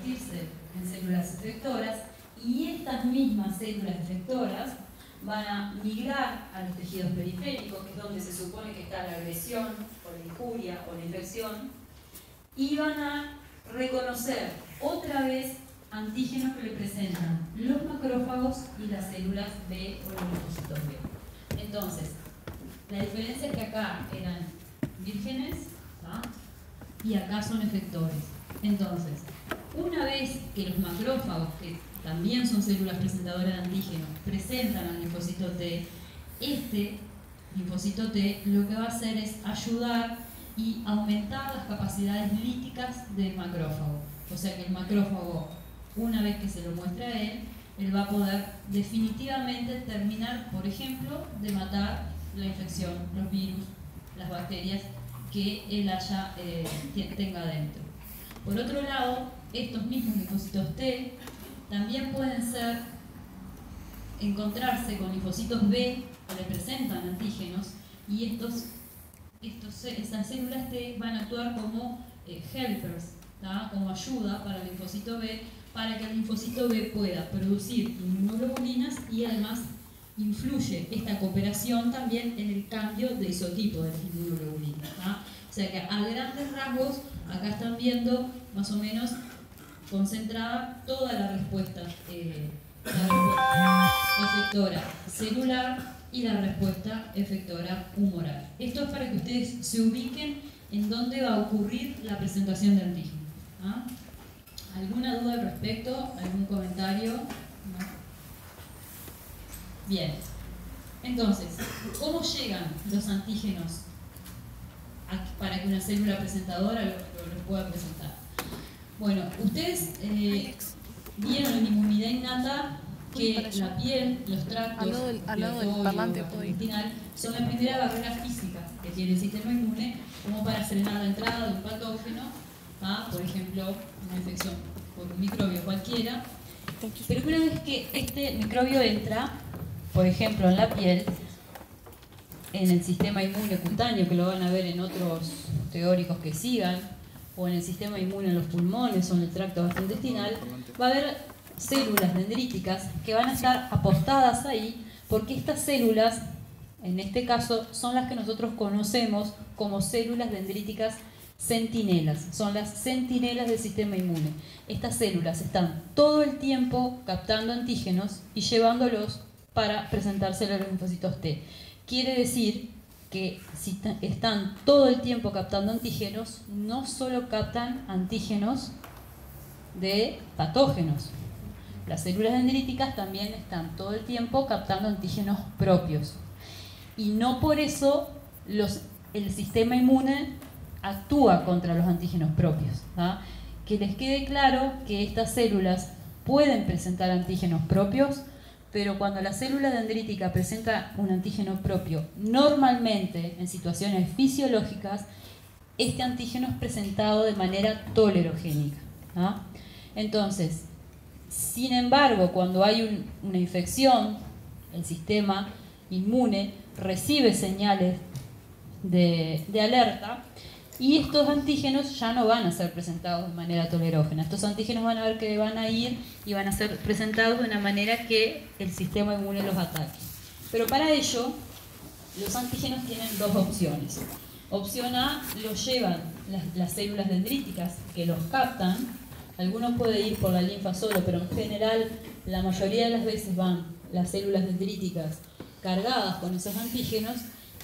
convertirse en células efectoras, y estas mismas células efectoras van a migrar a los tejidos periféricos, que es donde se supone que está la agresión o la injuria o la infección, y van a reconocer otra vez antígenos que le presentan los macrófagos y las células B o los linfocitos B. Entonces, la diferencia es que acá eran vírgenes, ¿ah?, y acá son efectores. Entonces, una vez que los macrófagos, que también son células presentadoras de antígenos, presentan al linfocito T, este linfocito T lo que va a hacer es ayudar y aumentar las capacidades líticas del macrófago. O sea que el macrófago, una vez que se lo muestra a él va a poder definitivamente terminar, por ejemplo, de matar la infección, los virus, las bacterias que él tenga dentro. Por otro lado, estos mismos linfocitos T también pueden encontrarse con linfocitos B que le presentan antígenos, y estas células T van a actuar como helpers, ¿tá?, como ayuda para el linfocito B, para que el linfocito B pueda producir inmunoglobulinas, y además influye esta cooperación también en el cambio de isotipo de las inmunoglobulinas, ¿tá? O sea que a grandes rasgos acá están viendo más o menos concentrada toda la respuesta efectora celular y la respuesta efectora humoral. Esto es para que ustedes se ubiquen en dónde va a ocurrir la presentación de antígenos, ¿ah? ¿Alguna duda al respecto? ¿Algún comentario? ¿No? Bien. Entonces, ¿cómo llegan los antígenos para que una célula presentadora los pueda presentar? Bueno, ustedes vieron en inmunidad innata que la piel, los tractos intestinal son la primera barrera física que tiene el sistema inmune como para frenar la entrada de un patógeno, ¿ah?, por ejemplo, una infección por un microbio cualquiera. Pero una vez que este microbio entra, por ejemplo, en la piel, en el sistema inmune cutáneo, que lo van a ver en otros teóricos que sigan, o en el sistema inmune en los pulmones o en el tracto gastrointestinal, va a haber células dendríticas que van a estar apostadas ahí, porque estas células, en este caso, son las que nosotros conocemos como células dendríticas centinelas. Son las centinelas del sistema inmune. Estas células están todo el tiempo captando antígenos y llevándolos para presentarse a los linfocitos T. Quiere decir que si están todo el tiempo captando antígenos, no solo captan antígenos de patógenos. Las células dendríticas también están todo el tiempo captando antígenos propios. Y no por eso el sistema inmune actúa contra los antígenos propios, ¿tá? Que les quede claro que estas células pueden presentar antígenos propios, pero cuando la célula dendrítica presenta un antígeno propio, normalmente en situaciones fisiológicas, este antígeno es presentado de manera tolerogénica, ¿no? Entonces, sin embargo, cuando hay una infección, el sistema inmune recibe señales de alerta, y estos antígenos ya no van a ser presentados de manera tolerógena. Estos antígenos van a ver que van a ir y van a ser presentados de una manera que el sistema inmune los ataque. Pero para ello, los antígenos tienen dos opciones. Opción A, los llevan las células dendríticas que los captan. Algunos pueden ir por la linfa solo, pero en general, la mayoría de las veces van las células dendríticas cargadas con esos antígenos,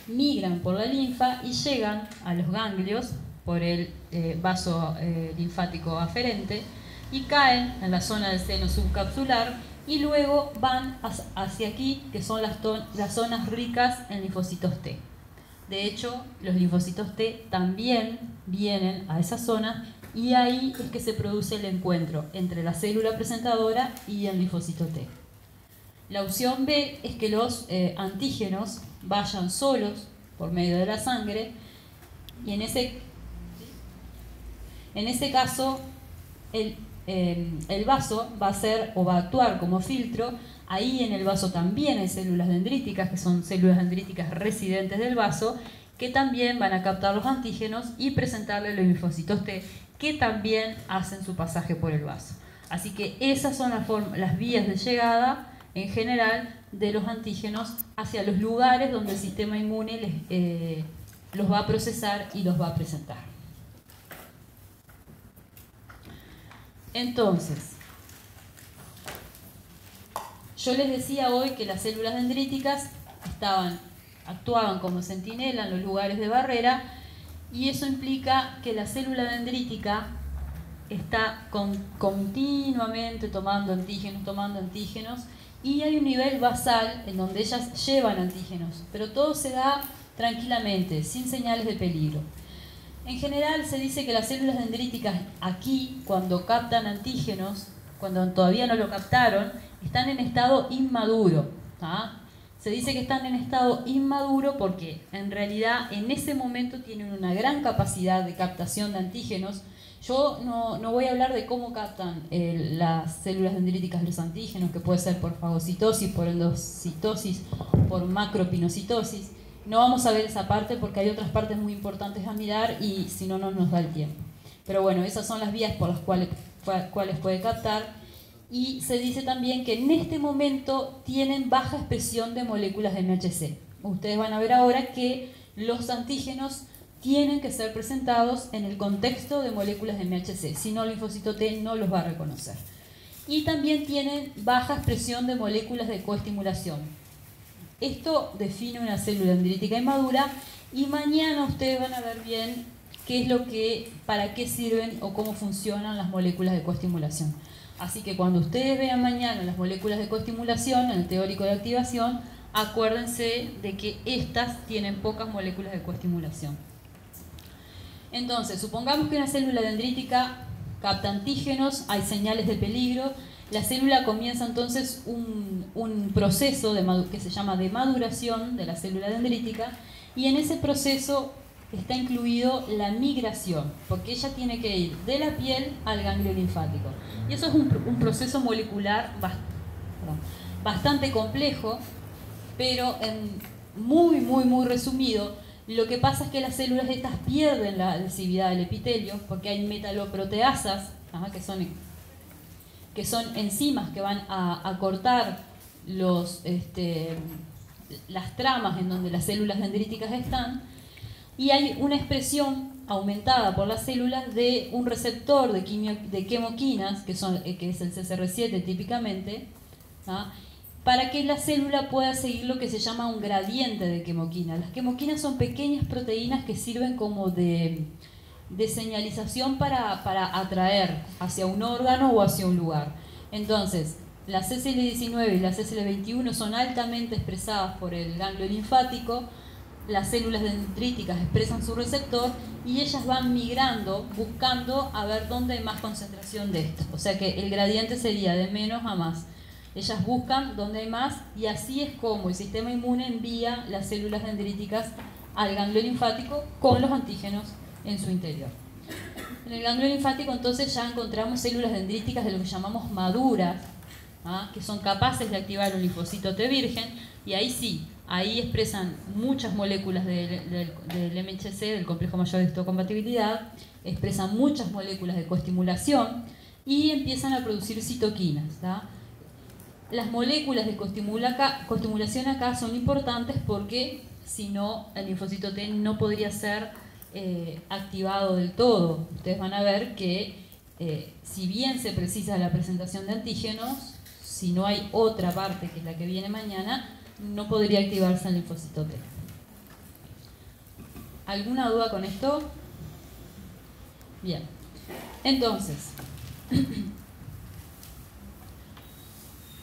migran por la linfa y llegan a los ganglios por el vaso linfático aferente y caen en la zona del seno subcapsular y luego van hacia aquí, que son las zonas ricas en linfocitos T. De hecho, los linfocitos T también vienen a esa zona y ahí es que se produce el encuentro entre la célula presentadora y el linfocito T. La opción B es que los antígenos vayan solos por medio de la sangre y en ese caso el vaso va a ser o va a actuar como filtro. Ahí en el vaso también hay células dendríticas, que son células dendríticas residentes del vaso, que también van a captar los antígenos y presentarle los linfocitos T que también hacen su pasaje por el vaso. Así que esas son las vías de llegada en general de los antígenos hacia los lugares donde el sistema inmune los va a procesar y los va a presentar. Entonces, yo les decía hoy que las células dendríticas actuaban como centinela en los lugares de barrera, y eso implica que la célula dendrítica está continuamente tomando antígenos, y hay un nivel basal en donde ellas llevan antígenos, pero todo se da tranquilamente, sin señales de peligro. En general se dice que las células dendríticas aquí, cuando captan antígenos, cuando todavía no lo captaron, están en estado inmaduro. Se dice que están en estado inmaduro porque en realidad en ese momento tienen una gran capacidad de captación de antígenos. Yo no voy a hablar de cómo captan las células dendríticas los antígenos, que puede ser por fagocitosis, por endocitosis, por macropinocitosis. No vamos a ver esa parte porque hay otras partes muy importantes a mirar y si no, no nos da el tiempo. Pero bueno, esas son las vías por las cuales puede captar. Y se dice también que en este momento tienen baja expresión de moléculas de MHC. Ustedes van a ver ahora que los antígenos tienen que ser presentados en el contexto de moléculas de MHC, si no el linfocito T no los va a reconocer. Y también tienen baja expresión de moléculas de coestimulación. Esto define una célula dendrítica inmadura, y mañana ustedes van a ver bien para qué sirven o cómo funcionan las moléculas de coestimulación. Así que cuando ustedes vean mañana las moléculas de coestimulación en el teórico de activación, acuérdense de que estas tienen pocas moléculas de coestimulación. Entonces, supongamos que una célula dendrítica capta antígenos, hay señales de peligro, la célula comienza entonces un proceso que se llama de maduración de la célula dendrítica, y en ese proceso está incluido la migración, porque ella tiene que ir de la piel al ganglio linfático. Y eso es un proceso molecular bastante complejo, pero muy resumido, lo que pasa es que las células estas pierden la adhesividad del epitelio, porque hay metaloproteasas, que son enzimas que van a cortar las tramas en donde las células dendríticas están, y hay una expresión aumentada por las células de un receptor de quemoquinas, que es el CCR7 típicamente, para que la célula pueda seguir lo que se llama un gradiente de quemoquina. Las quemoquinas son pequeñas proteínas que sirven como de señalización para atraer hacia un órgano o hacia un lugar. Entonces, la CCL19 y la CCL21 son altamente expresadas por el ganglio linfático. Las células dendríticas expresan su receptor y ellas van migrando, buscando a ver dónde hay más concentración de esto. O sea que el gradiente sería de menos a más. Ellas buscan dónde hay más, y así es como el sistema inmune envía las células dendríticas al ganglio linfático con los antígenos en su interior. En el ganglio linfático entonces ya encontramos células dendríticas de lo que llamamos maduras, que son capaces de activar un linfocito T virgen, y ahí sí, ahí expresan muchas moléculas del MHC, del complejo mayor de histocompatibilidad, expresan muchas moléculas de coestimulación y empiezan a producir citoquinas. Las moléculas de coestimulación acá son importantes porque si no, el linfocito T no podría ser activado del todo. Ustedes van a ver que si bien se precisa la presentación de antígenos, si no hay otra parte que es la que viene mañana, no podría activarse el linfocito T. ¿Alguna duda con esto? Bien. Entonces,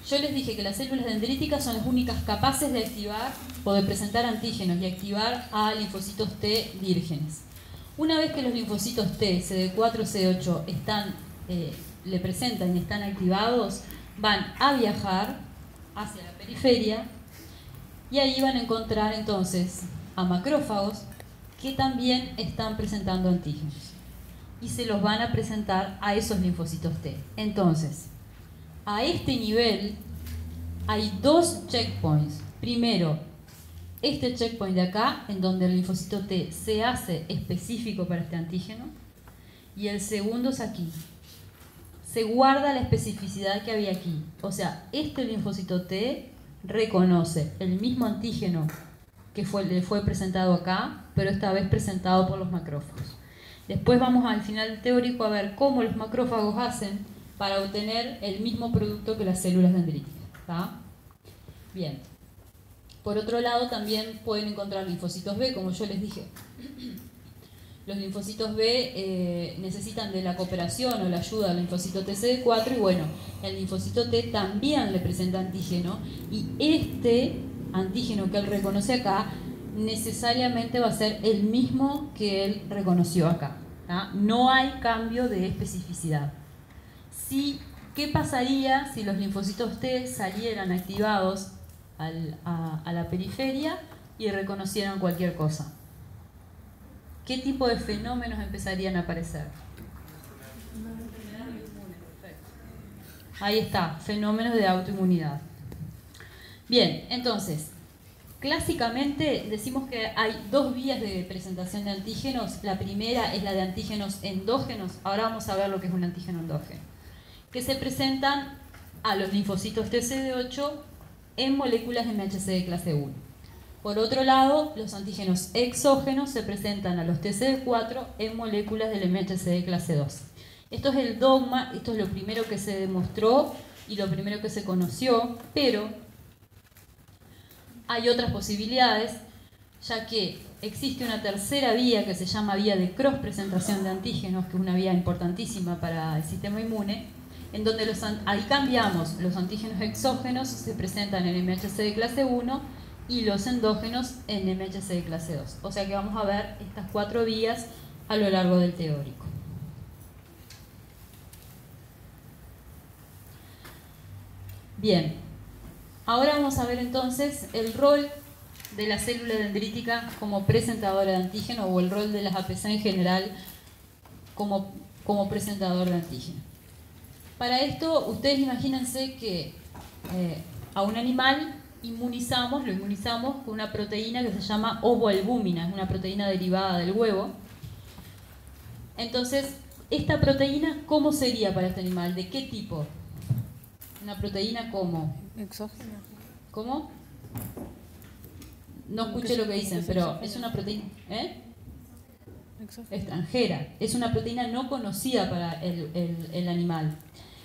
yo les dije que las células dendríticas son las únicas capaces de activar o de presentar antígenos y activar a linfocitos T vírgenes. Una vez que los linfocitos T, CD4, CD8 le presentan y están activados, van a viajar hacia la periferia y ahí van a encontrar entonces a macrófagos que también están presentando antígenos y se los van a presentar a esos linfocitos T. Entonces, a este nivel hay dos checkpoints. Primero, este checkpoint de acá, en donde el linfocito T se hace específico para este antígeno, y el segundo es aquí. Se guarda la especificidad que había aquí. O sea, este linfocito T reconoce el mismo antígeno que le fue presentado acá, pero esta vez presentado por los macrófagos. Después vamos al final teórico a ver cómo los macrófagos hacen para obtener el mismo producto que las células dendríticas. ¿Tá? Bien. Por otro lado, también pueden encontrar linfocitos B, como yo les dije. Los linfocitos B necesitan de la cooperación o la ayuda del linfocito TCD4 y bueno, el linfocito T también le presenta antígeno y este antígeno que él reconoce acá necesariamente va a ser el mismo que él reconoció acá. ¿Tá? No hay cambio de especificidad. ¿Qué pasaría si los linfocitos T salieran activados a la periferia y reconocieran cualquier cosa? ¿Qué tipo de fenómenos empezarían a aparecer? Ahí está, fenómenos de autoinmunidad. Bien, entonces, clásicamente decimos que hay dos vías de presentación de antígenos. La primera es la de antígenos endógenos. Ahora vamos a ver lo que es un antígeno endógeno. Que se presentan a los linfocitos TCD8 en moléculas de MHC de clase 1. Por otro lado, los antígenos exógenos se presentan a los TCD4 en moléculas del MHC de clase 2. Esto es el dogma, esto es lo primero que se demostró y lo primero que se conoció, pero hay otras posibilidades, ya que existe una tercera vía que se llama vía de cross presentación de antígenos, que es una vía importantísima para el sistema inmune, en donde ahí cambiamos, los antígenos exógenos se presentan en MHC de clase 1 y los endógenos en MHC de clase 2. O sea que vamos a ver estas cuatro vías a lo largo del teórico. Bien, ahora vamos a ver entonces el rol de la célula dendrítica como presentadora de antígeno o el rol de las APC en general como presentador de antígeno. Para esto, ustedes imagínense que a un animal lo inmunizamos con una proteína que se llama ovoalbúmina, es una proteína derivada del huevo. Entonces, esta proteína, ¿cómo sería para este animal? ¿De qué tipo? Una proteína ¿cómo? Exógena. ¿Cómo? No escuché lo que dicen, pero es una proteína extranjera. Es una proteína no conocida para el animal.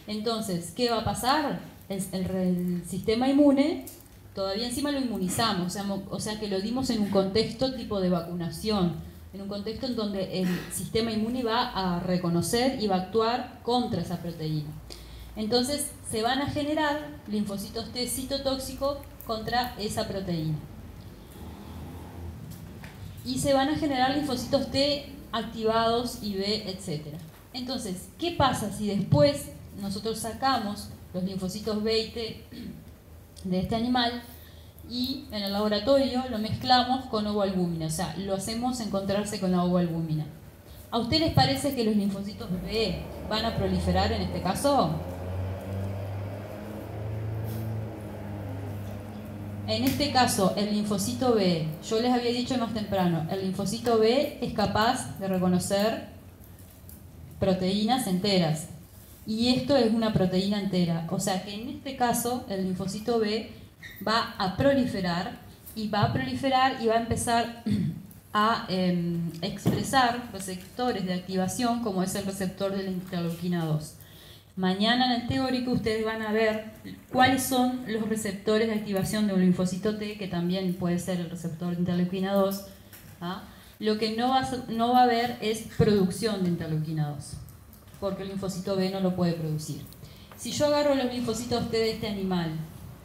Entonces, ¿qué va a pasar? El sistema inmune todavía encima lo inmunizamos, o sea que lo dimos en un contexto tipo de vacunación, en un contexto en donde el sistema inmune va a reconocer y va a actuar contra esa proteína. Entonces se van a generar linfocitos T citotóxicos contra esa proteína. Y se van a generar linfocitos T activados y B, etc. Entonces, ¿qué pasa si después nosotros sacamos los linfocitos B y T de este animal y en el laboratorio lo mezclamos con ovoalbúmina? O sea, lo hacemos encontrarse con la ovoalbúmina. ¿A ustedes les parece que los linfocitos B van a proliferar en este caso? En este caso, el linfocito B, yo les había dicho más temprano, el linfocito B es capaz de reconocer proteínas enteras. Y esto es una proteína entera. O sea que en este caso, el linfocito B va a proliferar y va a empezar a expresar receptores de activación, como es el receptor de la interleuquina 2. Mañana en el teórico ustedes van a ver cuáles son los receptores de activación de un linfocito T, que también puede ser el receptor de interleuquina 2. ¿Ah? Lo que no va a haber es producción de interleuquina 2, porque el linfocito B no lo puede producir. Si yo agarro los linfocitos T de este animal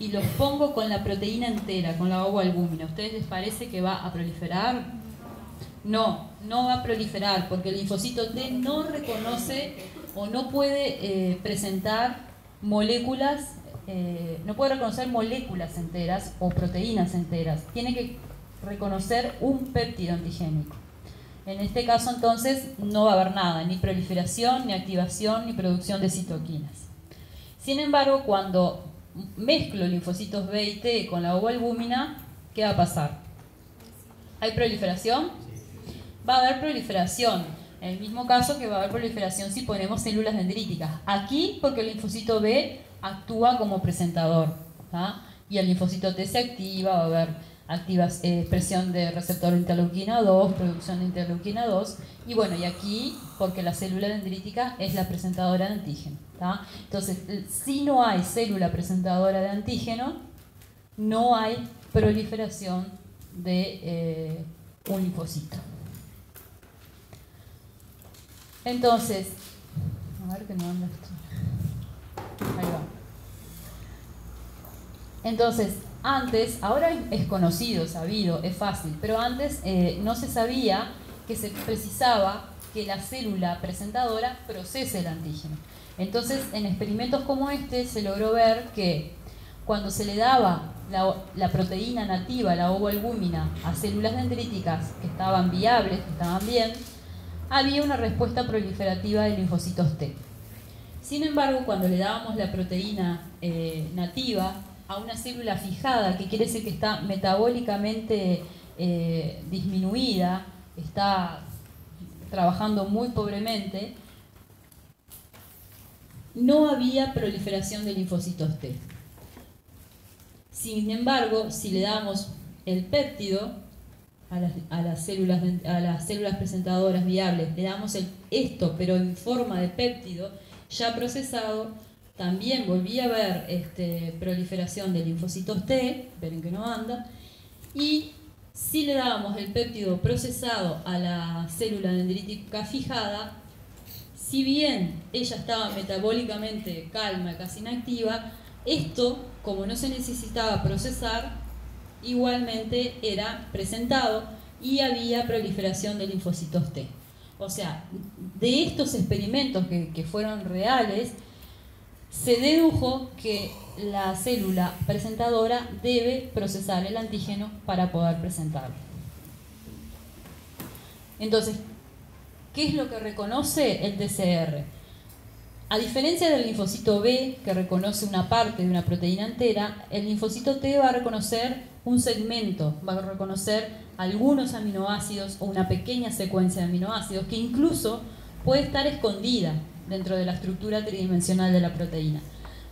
y los pongo con la proteína entera, con la ovoalbúmina, ¿a ustedes les parece que va a proliferar? No, no va a proliferar, porque el linfocito T no reconoce o no puede presentar moléculas, no puede reconocer moléculas enteras o proteínas enteras. Tiene que reconocer un péptido antigénico. En este caso, entonces, no va a haber nada, ni proliferación, ni activación, ni producción de citoquinas. Sin embargo, cuando mezclo linfocitos B y T con la ovoalbúmina, ¿qué va a pasar? ¿Hay proliferación? Va a haber proliferación. En el mismo caso que va a haber proliferación si ponemos células dendríticas. Aquí porque el linfocito B actúa como presentador, ¿tá? Y el linfocito T se activa, va a haber expresión de receptor interleuquina 2, producción de interleuquina 2, y bueno, y aquí porque la célula dendrítica es la presentadora de antígeno, ¿tá? Entonces, si no hay célula presentadora de antígeno, no hay proliferación de un linfocito. Entonces, a ver que no anda esto. Ahí va. Entonces, antes, ahora es conocido, sabido, es fácil, pero antes no se sabía que se precisaba que la célula presentadora procese el antígeno. Entonces, en experimentos como este se logró ver que cuando se le daba la proteína nativa, la ovoalbúmina, a células dendríticas que estaban viables, que estaban bien, había una respuesta proliferativa de linfocitos T. Sin embargo, cuando le dábamos la proteína nativa a una célula fijada, que quiere decir que está metabólicamente disminuida, está trabajando muy pobremente, no había proliferación de linfocitos T. Sin embargo, si le damos el péptido a las células presentadoras viables, le damos esto, pero en forma de péptido ya procesado, también volví a ver proliferación de linfocitos T, esperen que no anda, y si le dábamos el péptido procesado a la célula dendrítica fijada, si bien ella estaba metabólicamente calma, casi inactiva, esto, como no se necesitaba procesar, igualmente era presentado y había proliferación de linfocitos T. O sea, de estos experimentos que fueron reales, se dedujo que la célula presentadora debe procesar el antígeno para poder presentarlo. Entonces, ¿qué es lo que reconoce el TCR? A diferencia del linfocito B, que reconoce una parte de una proteína entera, el linfocito T va a reconocer un segmento, va a reconocer algunos aminoácidos o una pequeña secuencia de aminoácidos que incluso puede estar escondida dentro de la estructura tridimensional de la proteína.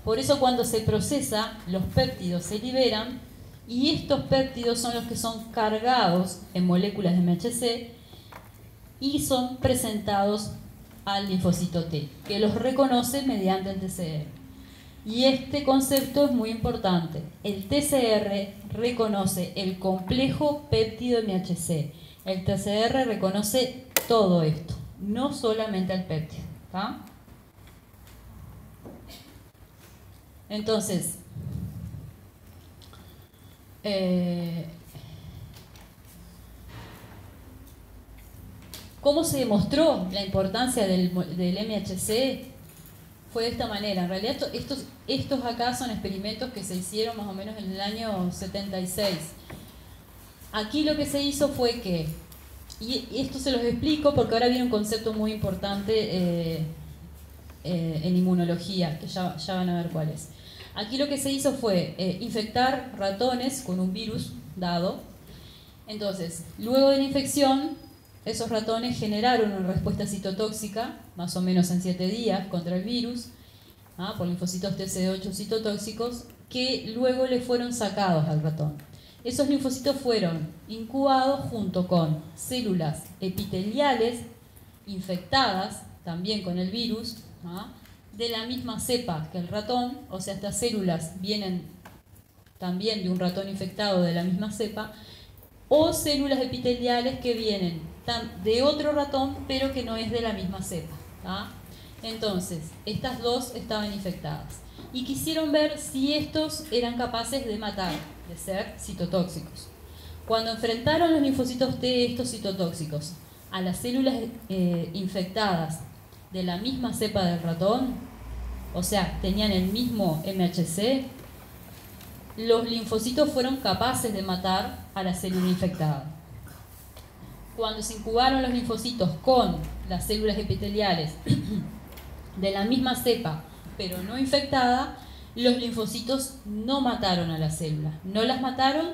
Por eso cuando se procesa, los péptidos se liberan y estos péptidos son los que son cargados en moléculas de MHC y son presentados al linfocito T, que los reconoce mediante el TCR. Y este concepto es muy importante. El TCR reconoce el complejo péptido MHC. El TCR reconoce todo esto, no solamente el péptido. ¿Tá? Entonces, ¿cómo se demostró la importancia del MHC? Fue de esta manera. En realidad estos acá son experimentos que se hicieron más o menos en el año 76. Aquí lo que se hizo fue que, y esto se los explico porque ahora viene un concepto muy importante en inmunología, que ya van a ver cuál es. Aquí lo que se hizo fue infectar ratones con un virus dado. Entonces, luego de la infección, esos ratones generaron una respuesta citotóxica, más o menos en 7 días, contra el virus, por linfocitos TCD8 citotóxicos, que luego le fueron sacados al ratón. Esos linfocitos fueron incubados junto con células epiteliales infectadas, también con el virus, de la misma cepa que el ratón, o sea, estas células vienen también de un ratón infectado de la misma cepa, o células epiteliales que vienen de otro ratón, pero que no es de la misma cepa. Entonces, estas dos estaban infectadas y quisieron ver si estos eran capaces de matar, de ser citotóxicos. Cuando enfrentaron los linfocitos T, estos citotóxicos, a las células infectadas de la misma cepa del ratón, o sea, tenían el mismo MHC, los linfocitos fueron capaces de matar a la célula infectada. Cuando se incubaron los linfocitos con las células epiteliales de la misma cepa, pero no infectada, los linfocitos no mataron a la célula. No las mataron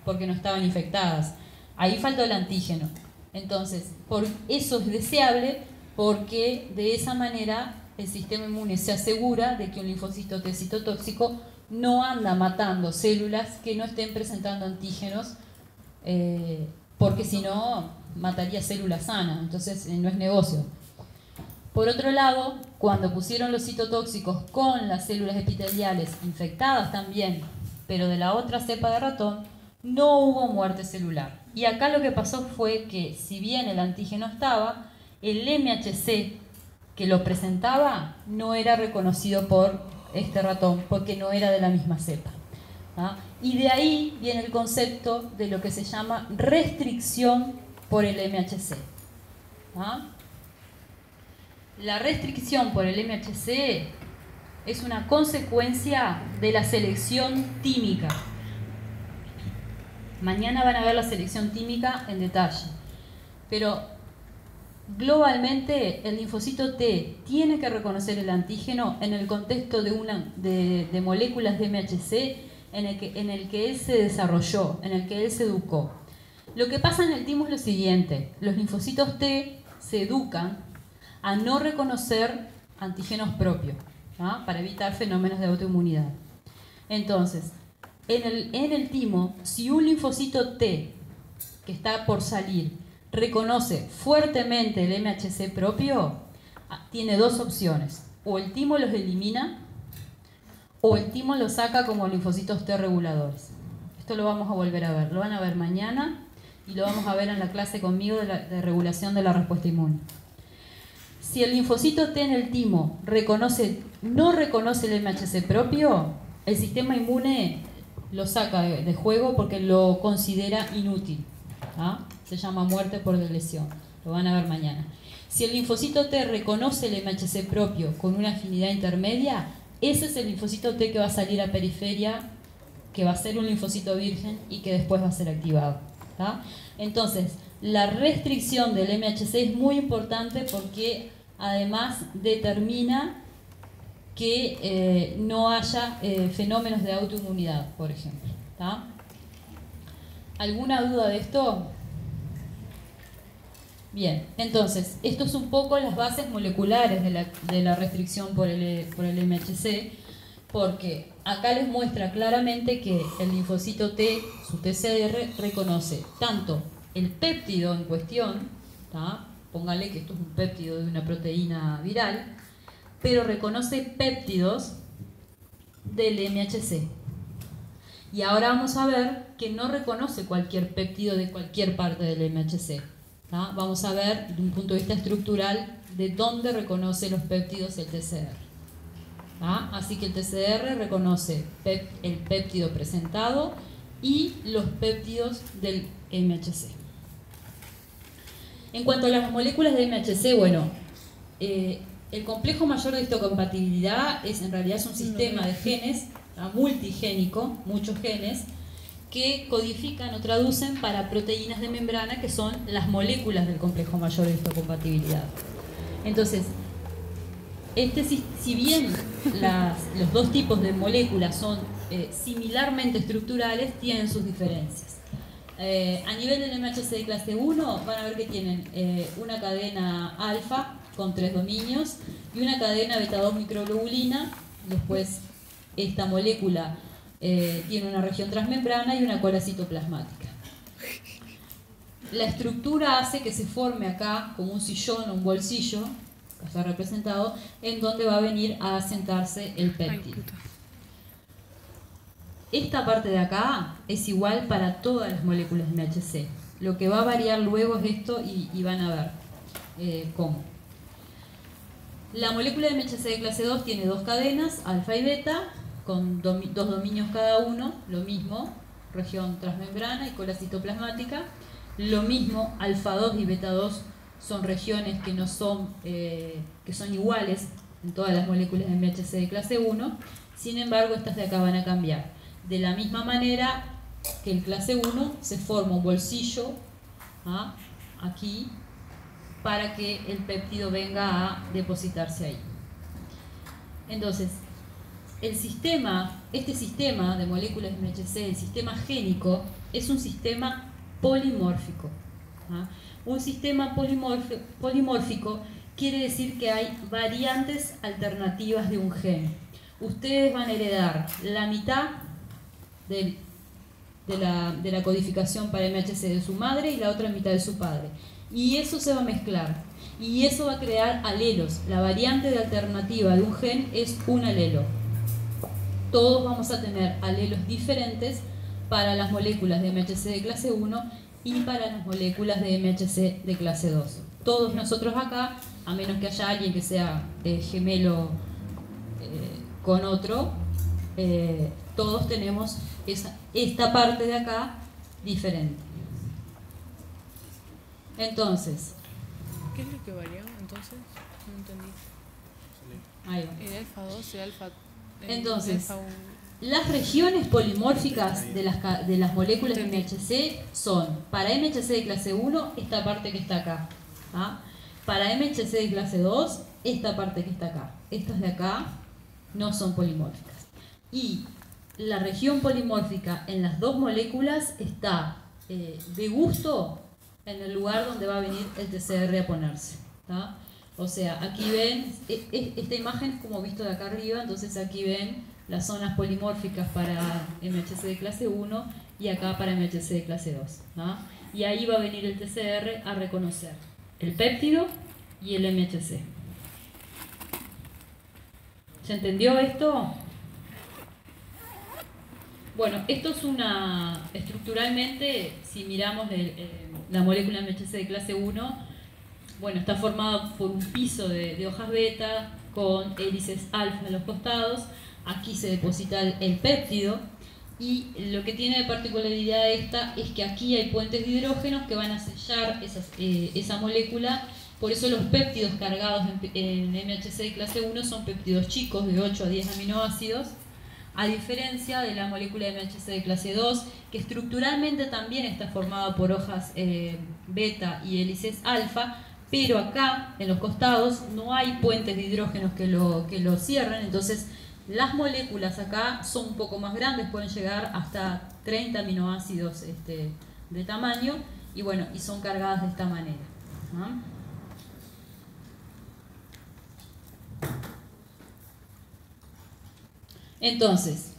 porque no estaban infectadas. Ahí faltó el antígeno. Entonces, por eso es deseable porque de esa manera el sistema inmune se asegura de que un linfocito T citotóxico no anda matando células que no estén presentando antígenos, porque si no mataría células sanas, entonces no es negocio. Por otro lado, cuando pusieron los citotóxicos con las células epiteliales infectadas también, pero de la otra cepa de ratón, no hubo muerte celular. Y acá lo que pasó fue que, si bien el antígeno estaba, el MHC que lo presentaba no era reconocido por este ratón, porque no era de la misma cepa. ¿Ah? Y de ahí viene el concepto de lo que se llama restricción por el MHC. ¿Ah? La restricción por el MHC es una consecuencia de la selección tímica. Mañana van a ver la selección tímica en detalle. Pero globalmente el linfocito T tiene que reconocer el antígeno en el contexto de moléculas de MHC en el que él se desarrolló, en el que él se educó. Lo que pasa en el timo es lo siguiente: los linfocitos T se educan a no reconocer antígenos propios, ¿ah? Para evitar fenómenos de autoinmunidad. Entonces, en el timo, si un linfocito T que está por salir reconoce fuertemente el MHC propio, tiene dos opciones: o el timo los elimina, o el timo los saca como linfocitos T reguladores. Esto lo vamos a volver a ver, lo van a ver mañana y lo vamos a ver en la clase conmigo de regulación de la respuesta inmune. Si el linfocito T en el timo no reconoce el MHC propio, el sistema inmune lo saca de juego porque lo considera inútil. ¿Ah? Se llama muerte por lesión. Lo van a ver mañana. Si el linfocito T reconoce el MHC propio con una afinidad intermedia, ese es el linfocito T que va a salir a periferia, que va a ser un linfocito virgen y que después va a ser activado. ¿Ah? Entonces, la restricción del MHC es muy importante porque además determina que no haya fenómenos de autoinmunidad, por ejemplo. ¿Tá? ¿Alguna duda de esto? Bien, entonces, esto es un poco las bases moleculares de la restricción por el MHC, porque acá les muestra claramente que el linfocito T, su TCR, reconoce tanto el péptido en cuestión, ¿tá? Póngale que esto es un péptido de una proteína viral, pero reconoce péptidos del MHC. Y ahora vamos a ver que no reconoce cualquier péptido de cualquier parte del MHC. ¿Ah? Vamos a ver, desde un punto de vista estructural, de dónde reconoce los péptidos el TCR. ¿Ah? Así que el TCR reconoce el péptido presentado y los péptidos del MHC. En cuanto a las moléculas de MHC, bueno, el complejo mayor de histocompatibilidad en realidad es un sistema de genes multigénico, muchos genes, que codifican o traducen para proteínas de membrana que son las moléculas del complejo mayor de histocompatibilidad. Entonces, si bien los dos tipos de moléculas son similarmente estructurales, tienen sus diferencias. A nivel del MHC de clase 1 van a ver que tienen una cadena alfa con 3 dominios y una cadena beta-2 microglobulina. Después esta molécula tiene una región transmembrana y una cola citoplasmática. La estructura hace que se forme acá como un sillón o un bolsillo, que está representado, en donde va a venir a asentarse el péptido. Esta parte de acá es igual para todas las moléculas de MHC. Lo que va a variar luego es esto y van a ver cómo. La molécula de MHC de clase 2 tiene dos cadenas, alfa y beta, con dos dominios cada uno, lo mismo, región transmembrana y cola citoplasmática. Lo mismo, alfa 2 y beta 2 son regiones que son iguales en todas las moléculas de MHC de clase 1, sin embargo estas de acá van a cambiar. De la misma manera que en clase 1 se forma un bolsillo aquí para que el péptido venga a depositarse ahí. Entonces, este sistema de moléculas de MHC, el sistema génico, es un sistema polimórfico. Un sistema polimórfico quiere decir que hay variantes alternativas de un gen. Ustedes van a heredar la mitad de la codificación para MHC de su madre y la otra mitad de su padre. Y eso se va a mezclar. Y eso va a crear alelos. La variante de alternativa de un gen es un alelo. Todos vamos a tener alelos diferentes para las moléculas de MHC de clase 1 y para las moléculas de MHC de clase 2. Todos nosotros acá, a menos que haya alguien que sea gemelo con otro, todos tenemos esta parte de acá diferente. Entonces, ¿qué es lo que varió entonces? No entendí. Ahí va. El alfa 2 y el alfa... Entonces, las regiones polimórficas de las moléculas de MHC son, para MHC de clase 1, esta parte que está acá. ¿Ah? Para MHC de clase 2, esta parte que está acá. Estas de acá no son polimórficas. Y la región polimórfica en las dos moléculas está de gusto en el lugar donde va a venir el TCR a ponerse. ¿Tá? O sea, aquí ven, esta imagen es como visto de acá arriba, entonces aquí ven las zonas polimórficas para MHC de clase 1 y acá para MHC de clase 2. ¿Tá? Y ahí va a venir el TCR a reconocer el péptido y el MHC. ¿Se entendió esto? Bueno, esto es estructuralmente, si miramos la molécula MHC de clase 1, bueno, está formada por un piso de hojas beta con hélices alfa en los costados. Aquí se deposita el péptido y lo que tiene de particularidad esta es que aquí hay puentes de hidrógenos que van a sellar esa molécula. Por eso los péptidos cargados en MHC de clase 1 son péptidos chicos de 8 a 10 aminoácidos, a diferencia de la molécula de MHC de clase 2, que estructuralmente también está formada por hojas beta y hélices alfa, pero acá en los costados no hay puentes de hidrógenos que lo cierren. Entonces las moléculas acá son un poco más grandes, pueden llegar hasta 30 aminoácidos de tamaño, y bueno, y son cargadas de esta manera, ¿no? Entonces,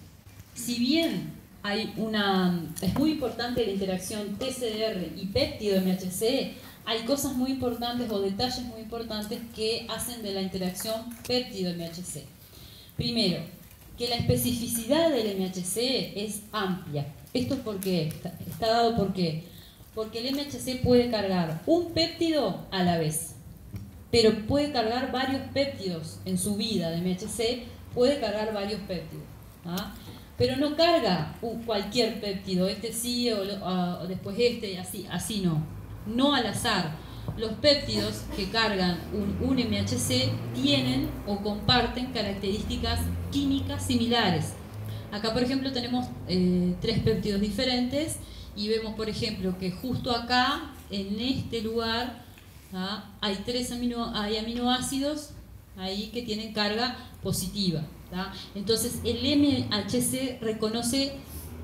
si bien es muy importante la interacción TCR y péptido MHC, hay cosas muy importantes o detalles muy importantes que hacen de la interacción péptido-MHC. Primero, que la especificidad del MHC es amplia. ¿Esto es por qué? Está dado por qué. Porque el MHC puede cargar un péptido a la vez, pero puede cargar varios péptidos en su vida de MHC, puede cargar varios péptidos. ¿Ah? Pero no carga cualquier péptido, este sí o después este, así no. No al azar. Los péptidos que cargan un MHC tienen o comparten características químicas similares. Acá, por ejemplo, tenemos 3 péptidos diferentes y vemos, por ejemplo, que justo acá, en este lugar, hay hay aminoácidos ahí que tienen carga positiva. Entonces, el MHC reconoce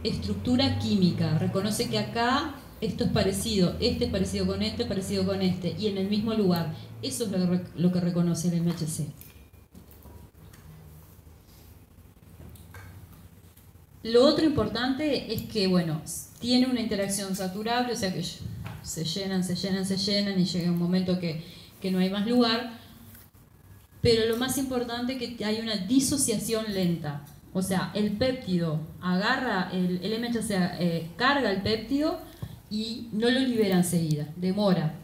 estructura química, reconoce que acá esto es parecido, este es parecido con este, y en el mismo lugar. Eso es lo que reconoce el MHC. Lo otro importante es que, bueno, tiene una interacción saturable, o sea que se llenan y llega un momento que no hay más lugar. Pero lo más importante es que hay una disociación lenta. O sea, el péptido agarra, el MHC carga el péptido y no lo libera enseguida, demora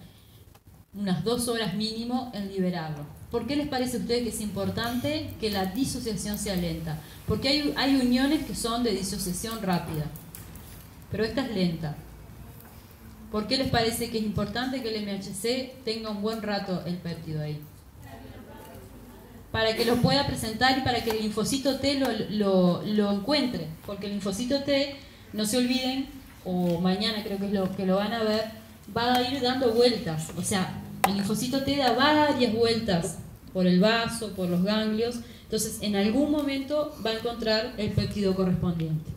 unas 2 horas mínimo en liberarlo. ¿Por qué les parece a ustedes que es importante que la disociación sea lenta? Porque hay uniones que son de disociación rápida, pero esta es lenta. ¿Por qué les parece que es importante que el MHC tenga un buen rato el péptido ahí? Para que lo pueda presentar y para que el linfocito T lo encuentre, porque el linfocito T, no se olviden, o mañana creo que es lo que lo van a ver, va a ir dando vueltas. O sea, el linfocito T da varias vueltas por el vaso, por los ganglios. Entonces, en algún momento va a encontrar el péptido correspondiente.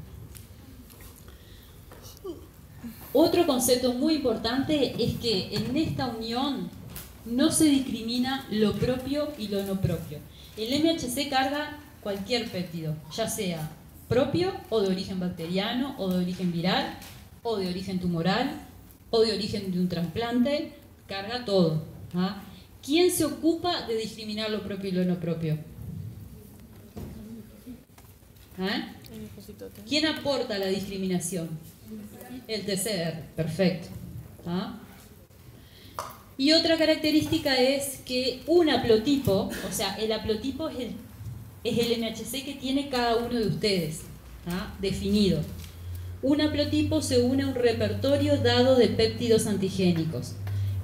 Otro concepto muy importante es que en esta unión no se discrimina lo propio y lo no propio. El MHC carga cualquier péptido, ya sea propio o de origen bacteriano o de origen viral o de origen tumoral o de origen de un trasplante, carga todo. ¿Ah? ¿Quién se ocupa de discriminar lo propio y lo no propio? ¿Ah? ¿Quién aporta la discriminación? El TCR, perfecto. ¿Ah? Y otra característica es que un haplotipo, o sea, el haplotipo es el MHC que tiene cada uno de ustedes, ¿ah? Definido. Un haplotipo se une a un repertorio dado de péptidos antigénicos.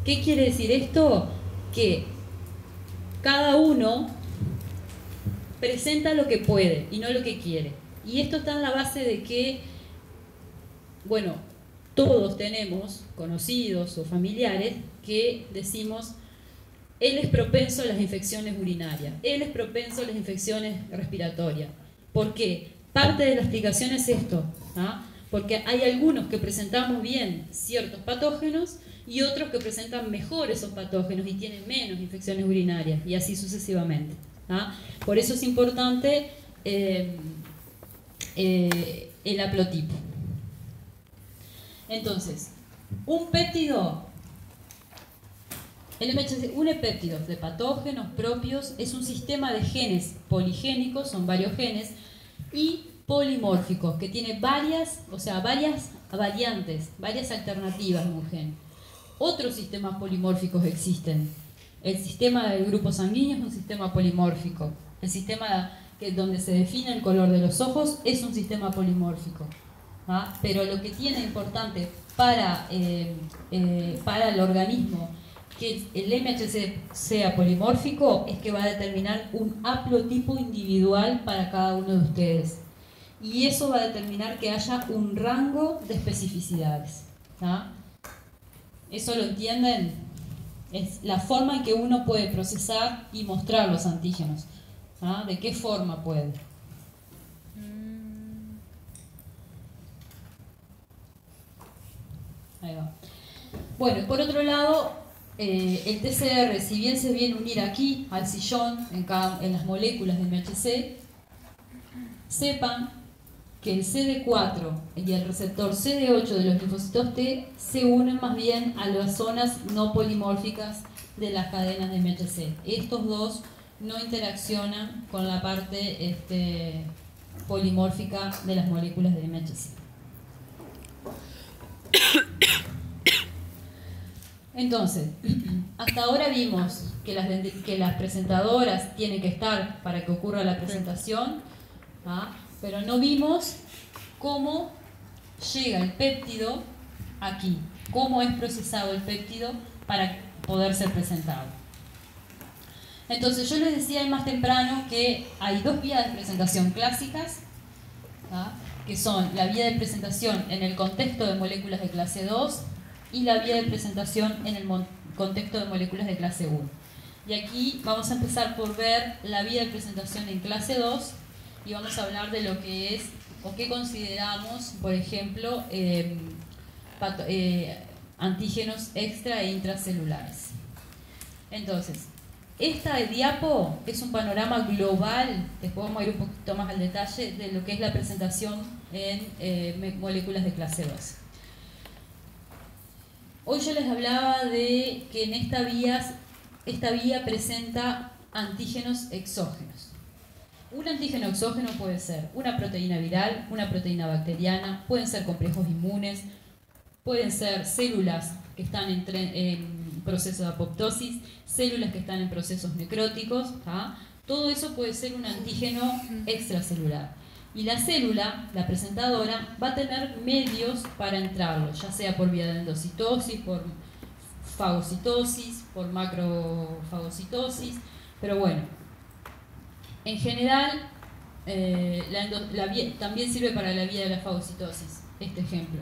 ¿Qué quiere decir esto? Que cada uno presenta lo que puede y no lo que quiere. Y esto está en la base de que, bueno, todos tenemos conocidos o familiares que decimos, él es propenso a las infecciones urinarias, él es propenso a las infecciones respiratorias. ¿Por qué? Parte de la explicación es esto, ¿ah? Porque hay algunos que presentamos bien ciertos patógenos y otros que presentan mejor esos patógenos y tienen menos infecciones urinarias, y así sucesivamente. ¿Ah? Por eso es importante el haplotipo. Entonces, un péptido, el MHC une péptidos de patógenos propios, es un sistema de genes poligénicos, son varios genes, y polimórficos, que tiene varias variantes, varias alternativas en un gen. Otros sistemas polimórficos existen. El sistema del grupo sanguíneo es un sistema polimórfico. El sistema donde se define el color de los ojos es un sistema polimórfico. ¿Ah? Pero lo que tiene importante para el organismo que el MHC sea polimórfico es que va a determinar un haplotipo individual para cada uno de ustedes. Y eso va a determinar que haya un rango de especificidades. ¿Ah? ¿Eso lo entienden? Es la forma en que uno puede procesar y mostrar los antígenos. ¿Ah? ¿De qué forma puede? Ahí va. Bueno, por otro lado, el TCR, si bien se viene a unir aquí al sillón, en las moléculas del MHC, sepan que el CD4 y el receptor CD8 de los linfocitos T se unen más bien a las zonas no polimórficas de las cadenas de MHC. Estos dos no interaccionan con la parte polimórfica de las moléculas de MHC. Entonces, hasta ahora vimos que las presentadoras tienen que estar para que ocurra la presentación, ¿ah? Pero no vimos cómo llega el péptido aquí, cómo es procesado el péptido para poder ser presentado. Entonces yo les decía más temprano que hay dos vías de presentación clásicas, ¿ah? Que son la vía de presentación en el contexto de moléculas de clase 2 y la vía de presentación en el contexto de moléculas de clase 1. Y aquí vamos a empezar por ver la vía de presentación en clase 2 y vamos a hablar de lo que es o qué consideramos, por ejemplo, antígenos extra e intracelulares. Entonces, esta diapo es un panorama global, después vamos a ir un poquito más al detalle de lo que es la presentación en moléculas de clase 2. Hoy yo les hablaba de que en esta vía presenta antígenos exógenos. Un antígeno exógeno puede ser una proteína viral, una proteína bacteriana, pueden ser complejos inmunes, pueden ser células que están en proceso de apoptosis, células que están en procesos necróticos, ¿tá? Todo eso puede ser un antígeno extracelular. Y la célula, la presentadora, va a tener medios para entrarlo, ya sea por vía de endocitosis, por fagocitosis, por macrofagocitosis, pero bueno. En general, también sirve para la vía de la fagocitosis, este ejemplo.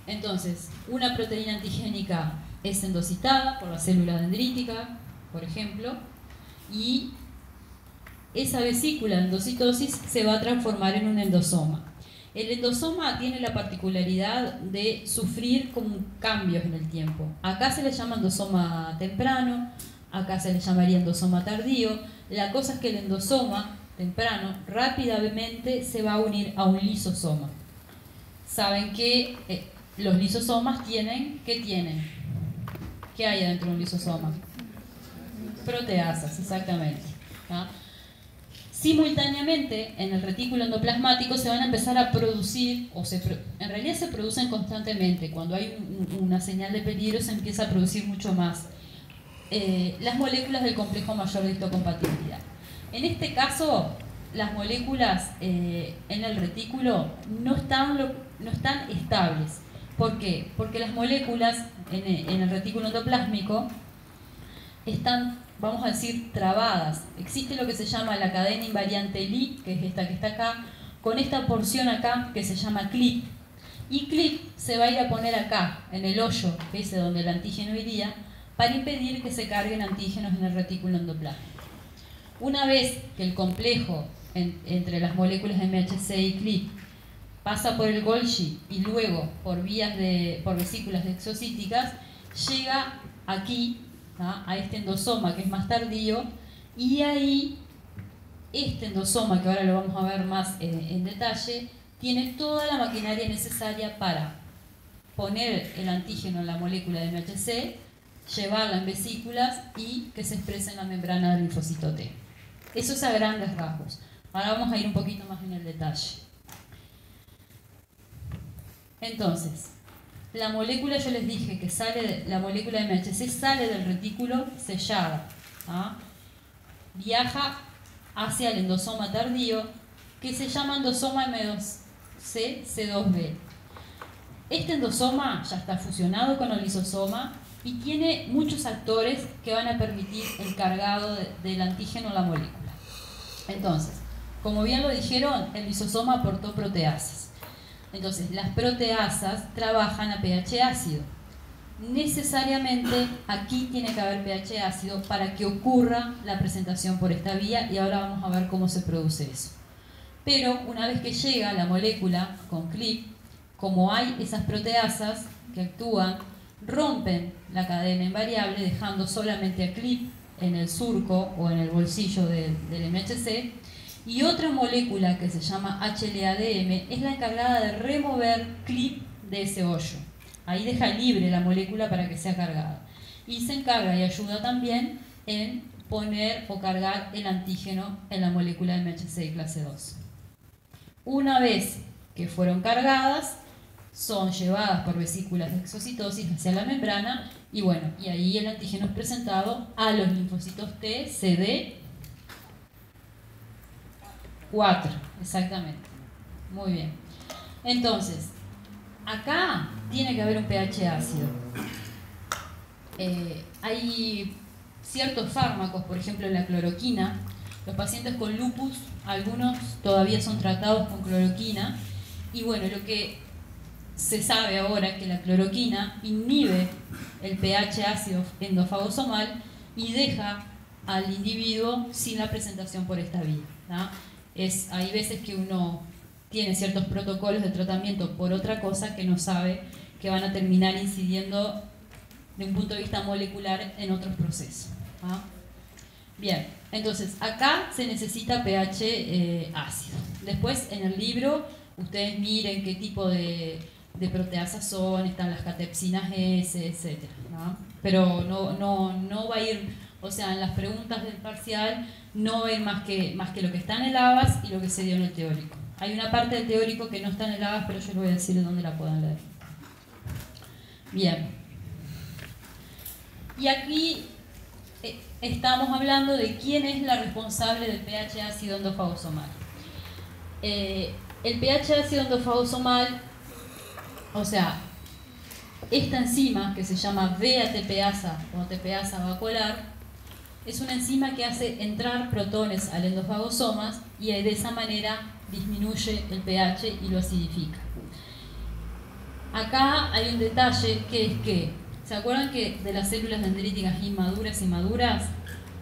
Entonces, una proteína antigénica es endocitada por la célula dendrítica, por ejemplo, y esa vesícula de endocitosis se va a transformar en un endosoma. El endosoma tiene la particularidad de sufrir como cambios en el tiempo. Acá se le llama endosoma temprano, acá se le llamaría endosoma tardío. La cosa es que el endosoma temprano rápidamente se va a unir a un lisosoma. Saben que los lisosomas tienen, ¿qué tienen? ¿Qué hay dentro de un lisosoma? Proteasas, exactamente. ¿Ah? Simultáneamente, en el retículo endoplasmático se van a empezar a producir, en realidad se producen constantemente. Cuando hay una señal de peligro se empieza a producir mucho más las moléculas del complejo mayor de histocompatibilidad. En este caso, las moléculas en el retículo no están estables. ¿Por qué? Porque las moléculas en el retículo endoplásmico están, vamos a decir, trabadas. Existe lo que se llama la cadena invariante Li, que es esta que está acá, con esta porción acá que se llama clip. Y clip se va a ir a poner acá, en el hoyo, que es donde el antígeno iría, para impedir que se carguen antígenos en el retículo endoplásmico. Una vez que el complejo entre las moléculas MHC y clip pasa por el Golgi y luego por vesículas exocíticas, llega aquí, a este endosoma que es más tardío, y ahí este endosoma, que ahora lo vamos a ver más en detalle, tiene toda la maquinaria necesaria para poner el antígeno en la molécula de MHC, llevarla en vesículas y que se exprese en la membrana del linfocito T. Eso es a grandes rasgos. Ahora vamos a ir un poquito más en el detalle. Entonces, la molécula, yo les dije que la molécula de MHC sale del retículo sellada, viaja hacia el endosoma tardío, que se llama endosoma M2C, C2b. Este endosoma ya está fusionado con el lisosoma y tiene muchos actores que van a permitir el cargado del antígeno a la molécula. Entonces, como bien lo dijeron, el lisosoma aportó proteasas. Entonces, las proteasas trabajan a pH ácido. Necesariamente aquí tiene que haber pH ácido para que ocurra la presentación por esta vía, y ahora vamos a ver cómo se produce eso. Pero una vez que llega la molécula con clip, como hay esas proteasas que actúan, rompen la cadena invariable dejando solamente a clip en el surco o en el bolsillo del MHC, y otra molécula que se llama HLA-DM es la encargada de remover clip de ese hoyo. Ahí deja libre la molécula para que sea cargada. Y se encarga y ayuda también en poner o cargar el antígeno en la molécula de MHC clase 2. Una vez que fueron cargadas, son llevadas por vesículas de exocitosis hacia la membrana y bueno, y ahí el antígeno es presentado a los linfocitos T, CD4, exactamente. Muy bien. Entonces, acá tiene que haber un pH ácido. Hay ciertos fármacos, por ejemplo la cloroquina. Los pacientes con lupus, algunos todavía son tratados con cloroquina. Y bueno, lo que se sabe ahora es que la cloroquina inhibe el pH ácido endofagosomal y deja al individuo sin la presentación por esta vía, ¿no? Hay veces que uno tiene ciertos protocolos de tratamiento por otra cosa que no sabe que van a terminar incidiendo de un punto de vista molecular en otros procesos, ¿no? Bien, entonces acá se necesita pH ácido. Después en el libro ustedes miren qué tipo de proteasas son, están las catepsinas S, etc., ¿no? Pero no va a ir, o sea, en las preguntas del parcial no va a ir más que lo que está en el ABAS y lo que se dio en el teórico. Hay una parte del teórico que no está en el ABAS, pero yo les voy a decir dónde la puedan leer. Bien. Y aquí estamos hablando de quién es la responsable del pH ácido endofagosomal. El pH ácido endofagosomal, o sea, esta enzima que se llama VATPasa o ATPasa vacuolar, es una enzima que hace entrar protones al endofagosomas y de esa manera disminuye el pH y lo acidifica. Acá hay un detalle que es que, ¿se acuerdan que de las células dendríticas inmaduras y maduras?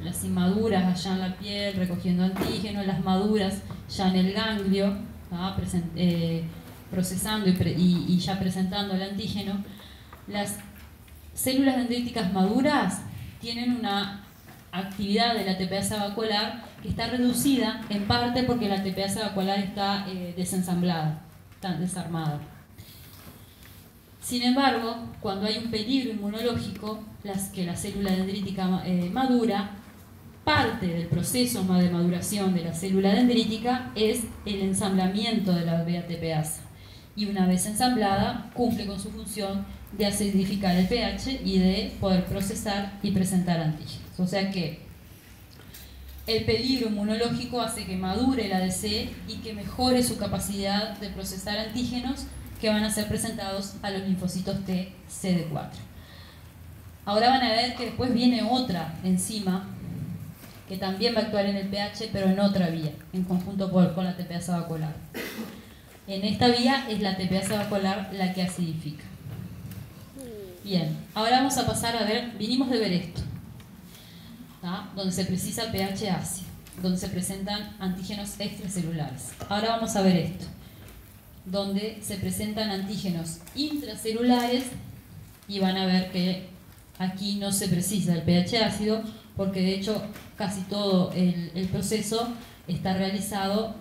Las inmaduras allá en la piel recogiendo antígenos, las maduras ya en el ganglio, procesando y ya presentando el antígeno, las células dendríticas maduras tienen una actividad de la tepeasa vacuolar que está reducida en parte porque la tepeasa vacuolar está desensamblada, está desarmada. Sin embargo, cuando hay un peligro inmunológico, que la célula dendrítica madura, parte del proceso de maduración de la célula dendrítica es el ensamblamiento de la beta-tepeasa. Y una vez ensamblada, cumple con su función de acidificar el pH y de poder procesar y presentar antígenos. O sea que el peligro inmunológico hace que madure el ADC y que mejore su capacidad de procesar antígenos que van a ser presentados a los linfocitos T CD4. Ahora van a ver que después viene otra enzima que también va a actuar en el pH, pero en otra vía, en conjunto con la tepeasa vacuolar. En esta vía es la tepeasa vacuolar la que acidifica. Bien, ahora vamos a pasar a ver, vinimos de ver esto, donde se precisa pH ácido, donde se presentan antígenos extracelulares. Ahora vamos a ver esto, donde se presentan antígenos intracelulares y van a ver que aquí no se precisa el pH ácido porque de hecho casi todo el proceso está realizado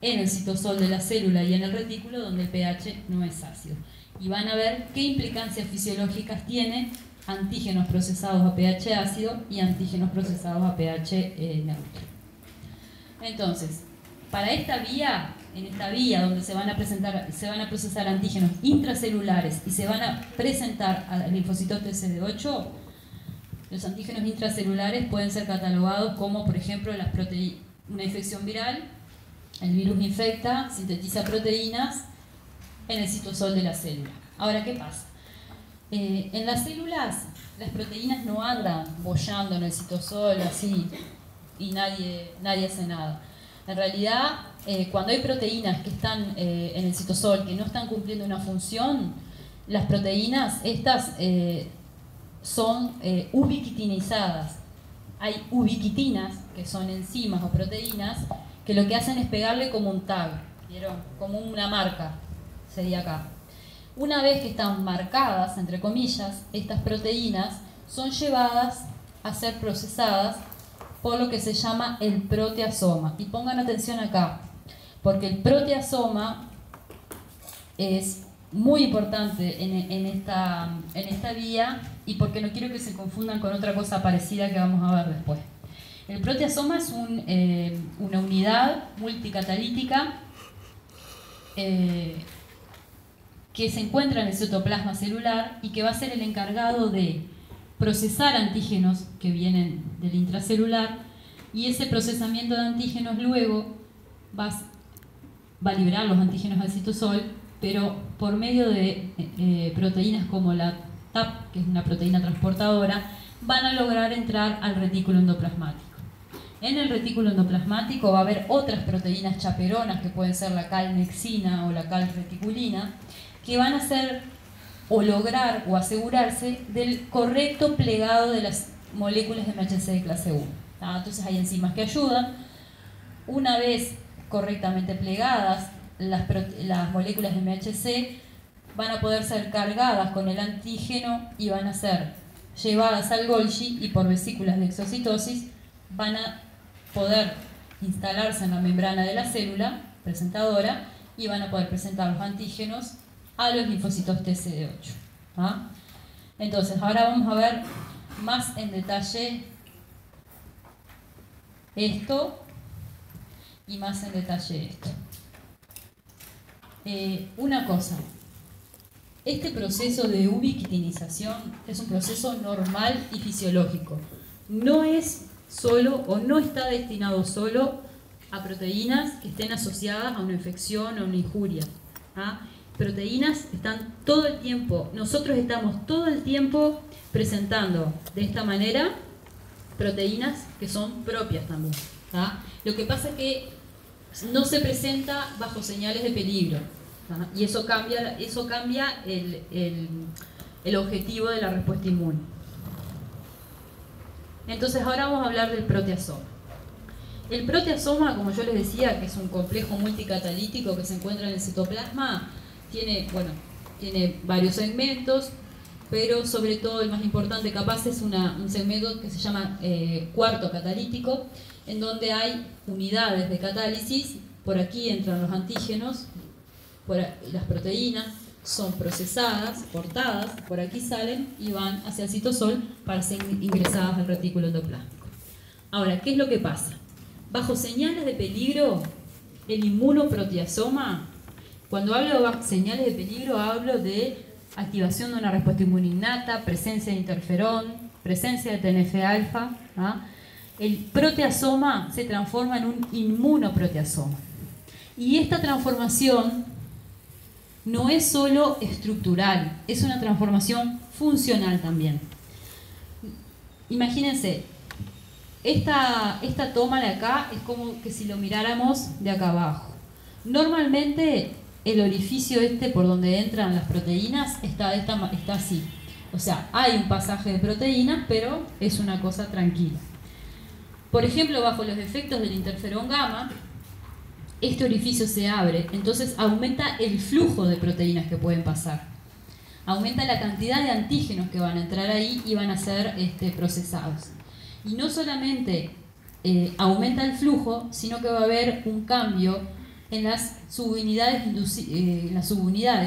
en el citosol de la célula y en el retículo donde el pH no es ácido. Y van a ver qué implicancias fisiológicas tiene antígenos procesados a pH ácido y antígenos procesados a pH neutro. Entonces, para esta vía, en esta vía donde se van a procesar antígenos intracelulares y se van a presentar al linfocitos TCD8, los antígenos intracelulares pueden ser catalogados como, por ejemplo, una infección viral. El virus infecta, sintetiza proteínas en el citosol de la célula. Ahora, ¿qué pasa? En las células, las proteínas no andan boyando en el citosol así y nadie hace nada. En realidad, cuando hay proteínas que están en el citosol que no están cumpliendo una función, las proteínas estas son ubiquitinizadas. Hay ubiquitinas, que son enzimas o proteínas, que lo que hacen es pegarle como un tag, ¿vieron? Como una marca, sería acá. Una vez que están marcadas, entre comillas, estas proteínas son llevadas a ser procesadas por lo que se llama el proteasoma. Y pongan atención acá, porque el proteasoma es muy importante en esta vía y porque no quiero que se confundan con otra cosa parecida que vamos a ver después. El proteasoma es una unidad multicatalítica que se encuentra en el citoplasma celular y que va a ser el encargado de procesar antígenos que vienen del intracelular, y ese procesamiento de antígenos luego va a liberar los antígenos al citosol, pero por medio de proteínas como la TAP, que es una proteína transportadora, van a lograr entrar al retículo endoplasmático. En el retículo endoplasmático va a haber otras proteínas chaperonas, que pueden ser la calnexina o la calreticulina, que van a hacer o lograr o asegurarse del correcto plegado de las moléculas de MHC de clase 1. Entonces hay enzimas que ayudan. Una vez correctamente plegadas, las moléculas de MHC van a poder ser cargadas con el antígeno y van a ser llevadas al Golgi, y por vesículas de exocitosis van a poder instalarse en la membrana de la célula presentadora y van a poder presentar los antígenos a los linfocitos TCD8. Entonces, ahora vamos a ver más en detalle esto y más en detalle esto. Una cosa, este proceso de ubiquitinización es un proceso normal y fisiológico. No es solo o no está destinado solo a proteínas que estén asociadas a una infección o una injuria. Proteínas están todo el tiempo, nosotros estamos todo el tiempo presentando de esta manera proteínas que son propias también. Lo que pasa es que no se presenta bajo señales de peligro, y eso cambia el objetivo de la respuesta inmune. Entonces ahora vamos a hablar del proteasoma. El proteasoma, como yo les decía, que es un complejo multicatalítico que se encuentra en el citoplasma, tiene varios segmentos, pero sobre todo el más importante capaz es un segmento que se llama cuarto catalítico, en donde hay unidades de catálisis. Por aquí entran los antígenos, las proteínas son procesadas, cortadas, por aquí salen y van hacia el citosol para ser ingresadas al retículo endoplástico. Ahora, ¿qué es lo que pasa? Bajo señales de peligro, el inmunoproteasoma, cuando hablo de señales de peligro, hablo de activación de una respuesta inmune innata, presencia de interferón, presencia de TNF-alfa. El proteasoma se transforma en un inmunoproteasoma. Y esta transformación no es solo estructural, es una transformación funcional también. Imagínense, esta toma de acá es como que si lo miráramos de acá abajo. Normalmente el orificio por donde entran las proteínas está así. O sea, hay un pasaje de proteínas, pero es una cosa tranquila. Por ejemplo, bajo los efectos del interferón gamma, este orificio se abre, entonces aumenta el flujo de proteínas que pueden pasar. Aumenta la cantidad de antígenos que van a entrar ahí y van a ser procesados. Y no solamente aumenta el flujo, sino que va a haber un cambio en las subunidades,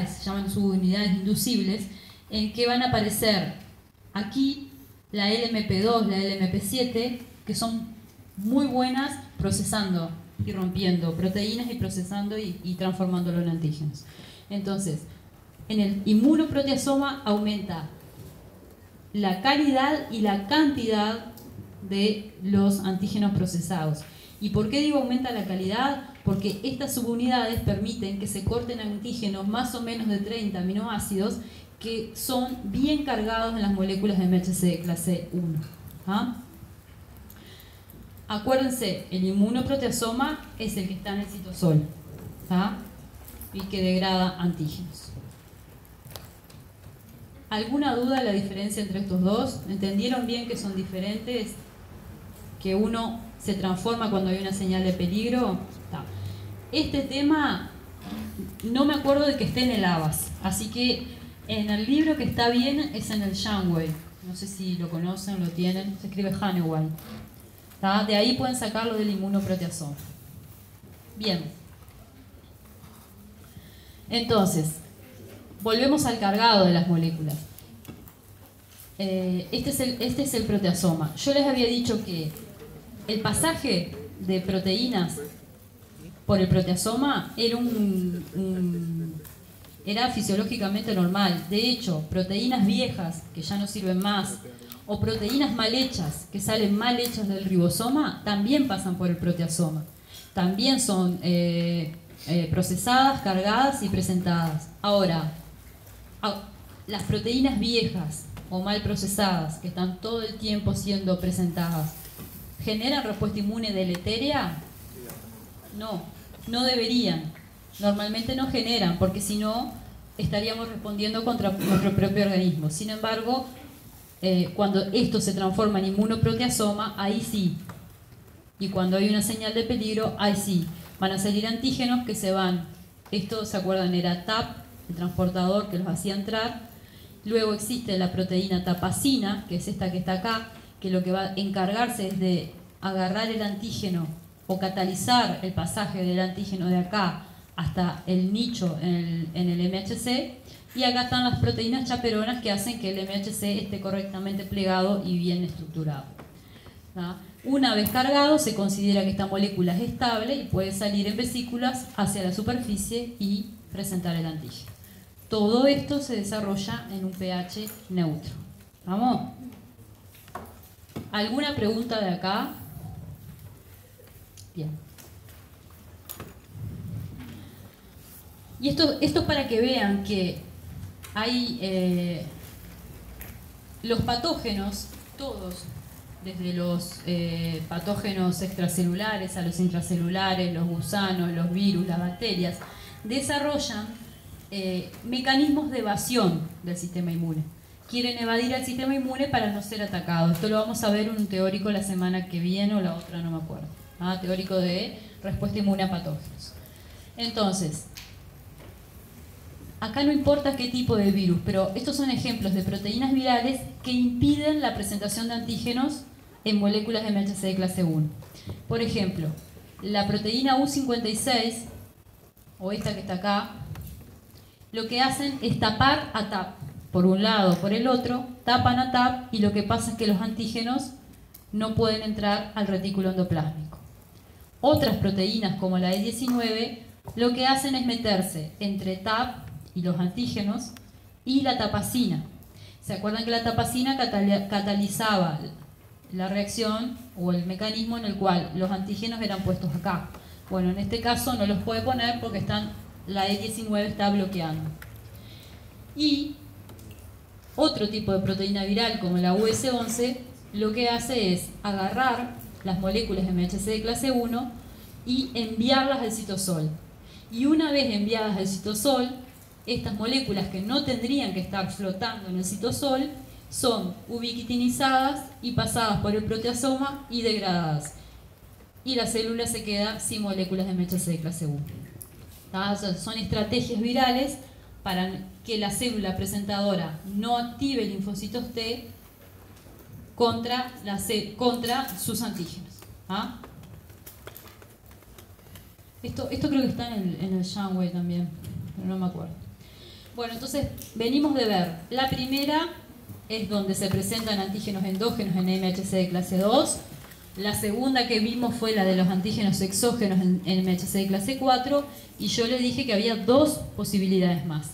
se llaman subunidades inducibles, en que van a aparecer aquí la LMP2, la LMP7, que son muy buenas procesando y rompiendo proteínas y procesando y transformándolo en antígenos. Entonces, en el inmunoproteasoma aumenta la calidad y la cantidad de los antígenos procesados. ¿Y por qué digo aumenta la calidad? Porque estas subunidades permiten que se corten antígenos más o menos de 30 aminoácidos que son bien cargados en las moléculas de MHC de clase 1. Acuérdense, el inmunoproteasoma es el que está en el citosol y que degrada antígenos. ¿Alguna duda de la diferencia entre estos dos? ¿Entendieron bien que son diferentes? ¿Que uno se transforma cuando hay una señal de peligro? Este tema no me acuerdo de que esté en el ABAS, así que en el libro que está bien es en el Janeway. No sé si lo conocen, lo tienen, se escribe Janeway. De ahí pueden sacarlo del inmunoproteasoma. Bien. Entonces, volvemos al cargado de las moléculas. Este es el proteasoma. Yo les había dicho que el pasaje de proteínas por el proteasoma era fisiológicamente normal. De hecho, proteínas viejas que ya no sirven más o proteínas mal hechas que salen mal hechas del ribosoma también pasan por el proteasoma. También son procesadas, cargadas y presentadas. Ahora, las proteínas viejas o mal procesadas que están todo el tiempo siendo presentadas, ¿generan respuesta inmune deletérea? No, no deberían. Normalmente no generan, porque si no estaríamos respondiendo contra nuestro propio organismo. Sin embargo, cuando esto se transforma en inmunoproteasoma, ahí sí. Y cuando hay una señal de peligro, ahí sí. Van a salir antígenos que se van. Esto, ¿se acuerdan? Era TAP, el transportador que los hacía entrar. Luego existe la proteína tapacina, que es esta que está acá, que lo que va a encargarse es de agarrar el antígeno o catalizar el pasaje del antígeno de acá hasta el nicho en el MHC. Y acá están las proteínas chaperonas que hacen que el MHC esté correctamente plegado y bien estructurado. Una vez cargado, se considera que esta molécula es estable y puede salir en vesículas hacia la superficie y presentar el antígeno. Todo esto se desarrolla en un pH neutro. ¿Vamos? ¿Alguna pregunta de acá? Bien. Y esto es para que vean que hay los patógenos, todos, desde los patógenos extracelulares a los intracelulares, los gusanos, los virus, las bacterias, desarrollan mecanismos de evasión del sistema inmune. Quieren evadir al sistema inmune para no ser atacados. Esto lo vamos a ver en un teórico la semana que viene o la otra, no me acuerdo. teórico de respuesta inmune a patógenos. Entonces, acá no importa qué tipo de virus, pero estos son ejemplos de proteínas virales que impiden la presentación de antígenos en moléculas de MHC de clase 1. Por ejemplo, la proteína U56, o esta que está acá, lo que hacen es tapar a TAP, por un lado o por el otro, tapan a TAP y lo que pasa es que los antígenos no pueden entrar al retículo endoplásmico. Otras proteínas como la E19 lo que hacen es meterse entre TAP y los antígenos y la tapacina. ¿Se acuerdan que la tapacina catalizaba la reacción o el mecanismo en el cual los antígenos eran puestos acá? Bueno, en este caso no los puede poner porque la E19 está bloqueando. Y otro tipo de proteína viral como la US11 lo que hace es agarrar las moléculas de MHC de clase 1 y enviarlas al citosol. Y una vez enviadas al citosol, estas moléculas que no tendrían que estar flotando en el citosol son ubiquitinizadas y pasadas por el proteasoma y degradadas. Y la célula se queda sin moléculas de MHC de clase 1. O sea, son estrategias virales para que la célula presentadora no active linfocitos T contra sus antígenos. ¿Ah? Esto creo que está en el Shanwei también, pero no me acuerdo. Bueno, entonces venimos de ver. La primera es donde se presentan antígenos endógenos en MHC de clase 2. La segunda que vimos fue la de los antígenos exógenos en MHC de clase 4. Y yo les dije que había dos posibilidades más.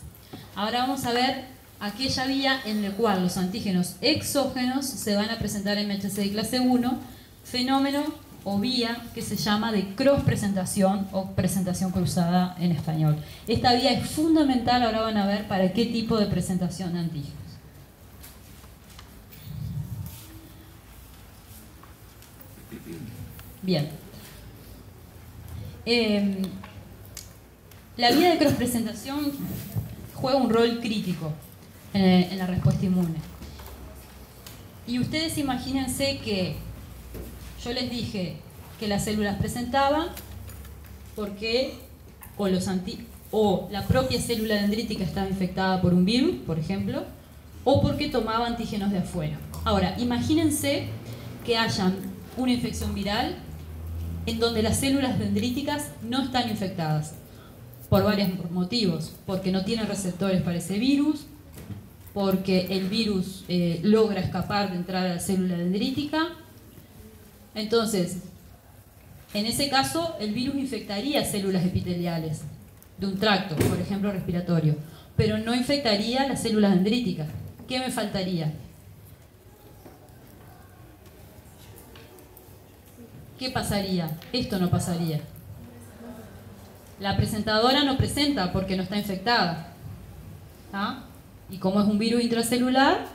Ahora vamos a ver aquella vía en la cual los antígenos exógenos se van a presentar en MHC de clase 1, fenómeno o vía que se llama de cross presentación o presentación cruzada en español. Esta vía es fundamental, ahora van a ver para qué tipo de presentación de antígenos. Bien. La vía de cross presentación juega un rol crítico en la respuesta inmune. Y ustedes imagínense que yo les dije que las células presentaban porque o la propia célula dendrítica estaba infectada por un virus, por ejemplo, o porque tomaba antígenos de afuera. Ahora, imagínense que hayan una infección viral en donde las células dendríticas no están infectadas por varios motivos, porque no tienen receptores para ese virus, porque el virus logra escapar de entrar a la célula dendrítica. Entonces, en ese caso, el virus infectaría células epiteliales de un tracto, por ejemplo, respiratorio, pero no infectaría las células dendríticas. ¿Qué me faltaría? ¿Qué pasaría? Esto no pasaría. La presentadora no presenta porque no está infectada. ¿Ah? Y como es un virus intracelular,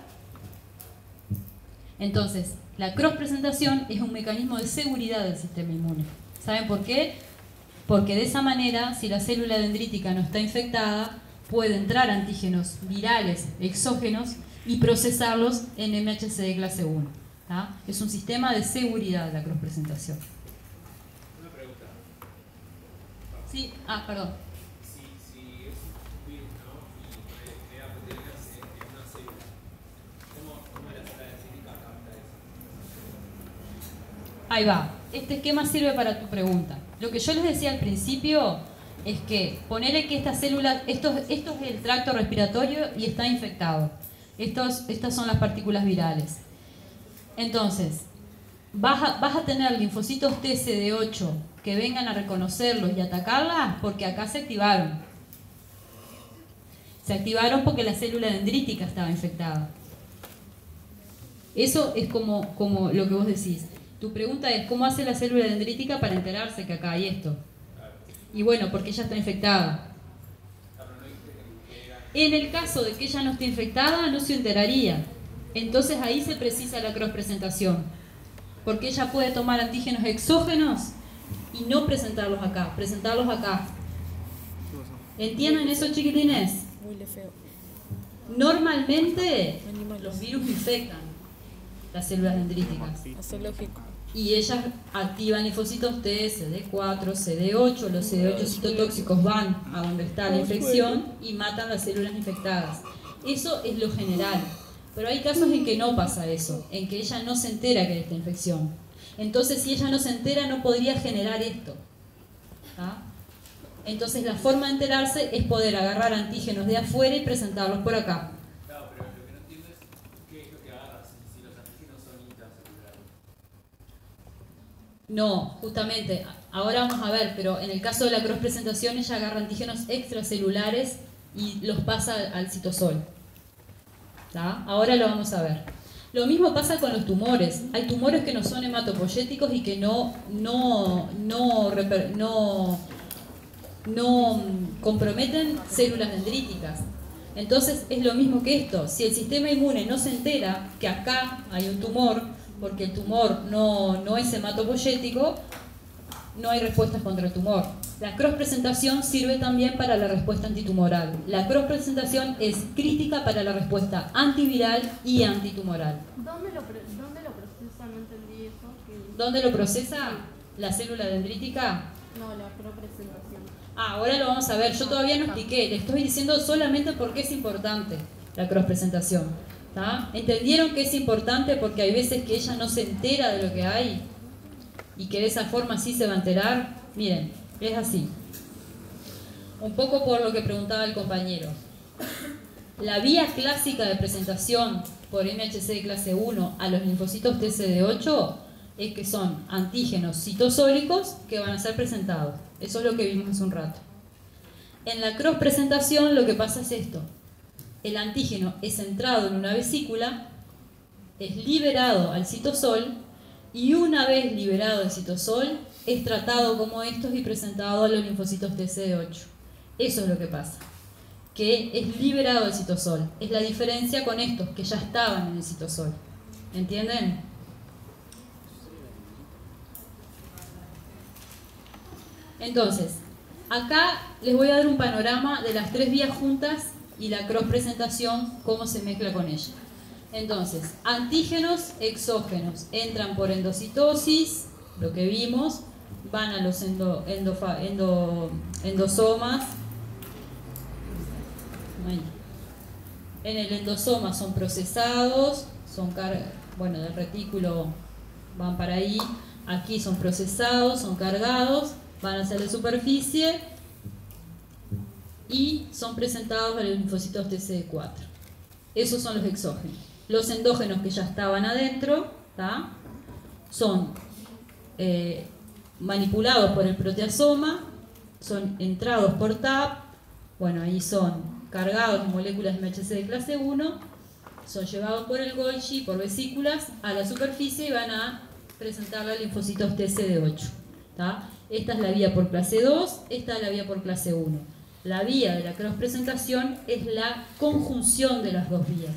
entonces la cross-presentación es un mecanismo de seguridad del sistema inmune. ¿Saben por qué? Porque de esa manera, si la célula dendrítica no está infectada, puede entrar antígenos virales exógenos y procesarlos en MHC de clase 1. ¿Ah? Es un sistema de seguridad la cross-presentación. Una pregunta. Sí, perdón. Si es un virus, ¿no? Y crea proteínas en una célula, ¿cómo la célula dendrítica capta eso? Ahí va. Este esquema sirve para tu pregunta. Lo que yo les decía al principio es que ponerle que esta célula, esto es el tracto respiratorio y está infectado. Estas son las partículas virales. Entonces, vas a tener linfocitos TCD8 que vengan a reconocerlos y atacarlas porque acá se activaron. Se activaron porque la célula dendrítica estaba infectada. Eso es como lo que vos decís. Tu pregunta es, ¿cómo hace la célula dendrítica para enterarse que acá hay esto? Y bueno, porque ella está infectada. En el caso de que ella no esté infectada, no se enteraría. Entonces ahí se precisa la cross-presentación. Porque ella puede tomar antígenos exógenos y no presentarlos acá, presentarlos acá. ¿Entienden eso, chiquitines? Muy feo. Normalmente los virus infectan las células dendríticas. Hace lógico. y ellas activan linfocitos T, CD4, CD8. Los CD8 citotóxicos van a donde está la infección y matan las células infectadas. Eso es lo general. Pero hay casos en que no pasa eso, en que ella no se entera que hay esta infección. Entonces, si ella no se entera, no podría generar esto. ¿Ah? Entonces, la forma de enterarse es poder agarrar antígenos de afuera y presentarlos por acá. Claro, pero lo que no entiendo es qué es lo que agarras si los antígenos son intracelulares. No, justamente, ahora vamos a ver, pero en el caso de la cross-presentación, ella agarra antígenos extracelulares y los pasa al citosol. ¿Tá? Ahora lo vamos a ver. Lo mismo pasa con los tumores. Hay tumores que no son hematopoyéticos y que no comprometen células dendríticas. Entonces es lo mismo que esto. Si el sistema inmune no se entera que acá hay un tumor, porque el tumor no es hematopoyético, no hay respuestas contra el tumor. La cross-presentación sirve también para la respuesta antitumoral. La cross-presentación es crítica para la respuesta antiviral y antitumoral. ¿Dónde lo procesa? No entendí eso. ¿Dónde lo procesa la célula dendrítica? No, la cross-presentación. Ahora lo vamos a ver. Yo todavía no expliqué. Le estoy diciendo solamente por qué es importante la cross-presentación. ¿Entendieron que es importante? Porque hay veces que ella no se entera de lo que hay y que de esa forma sí se va a enterar. Miren. Es así. Un poco por lo que preguntaba el compañero. La vía clásica de presentación por MHC de clase 1 a los linfocitos TCD8 es que son antígenos citosólicos que van a ser presentados. Eso es lo que vimos hace un rato. En la cross-presentación lo que pasa es esto. El antígeno es centrado en una vesícula, es liberado al citosol y una vez liberado el citosol es tratado como estos y presentado a los linfocitos TCD8. Eso es lo que pasa, que es liberado el citosol. Es la diferencia con estos que ya estaban en el citosol. ¿Entienden? Entonces, acá les voy a dar un panorama de las tres vías juntas y la cross-presentación, cómo se mezcla con ella. Entonces, antígenos exógenos entran por endocitosis, lo que vimos, van a los endosomas. En el endosoma son procesados, del retículo van para ahí, aquí son procesados, son cargados, van hacia la superficie y son presentados a los linfocitos TCD4. Esos son los exógenos. Los endógenos que ya estaban adentro, ¿tá? Son manipulados por el proteasoma, son entrados por TAP, ahí son cargados en moléculas de MHC de clase 1, son llevados por el Golgi, por vesículas, a la superficie y van a presentarle a linfocitos TCD8. ¿Tá? Esta es la vía por clase 2, esta es la vía por clase 1. La vía de la cross-presentación es la conjunción de las dos vías.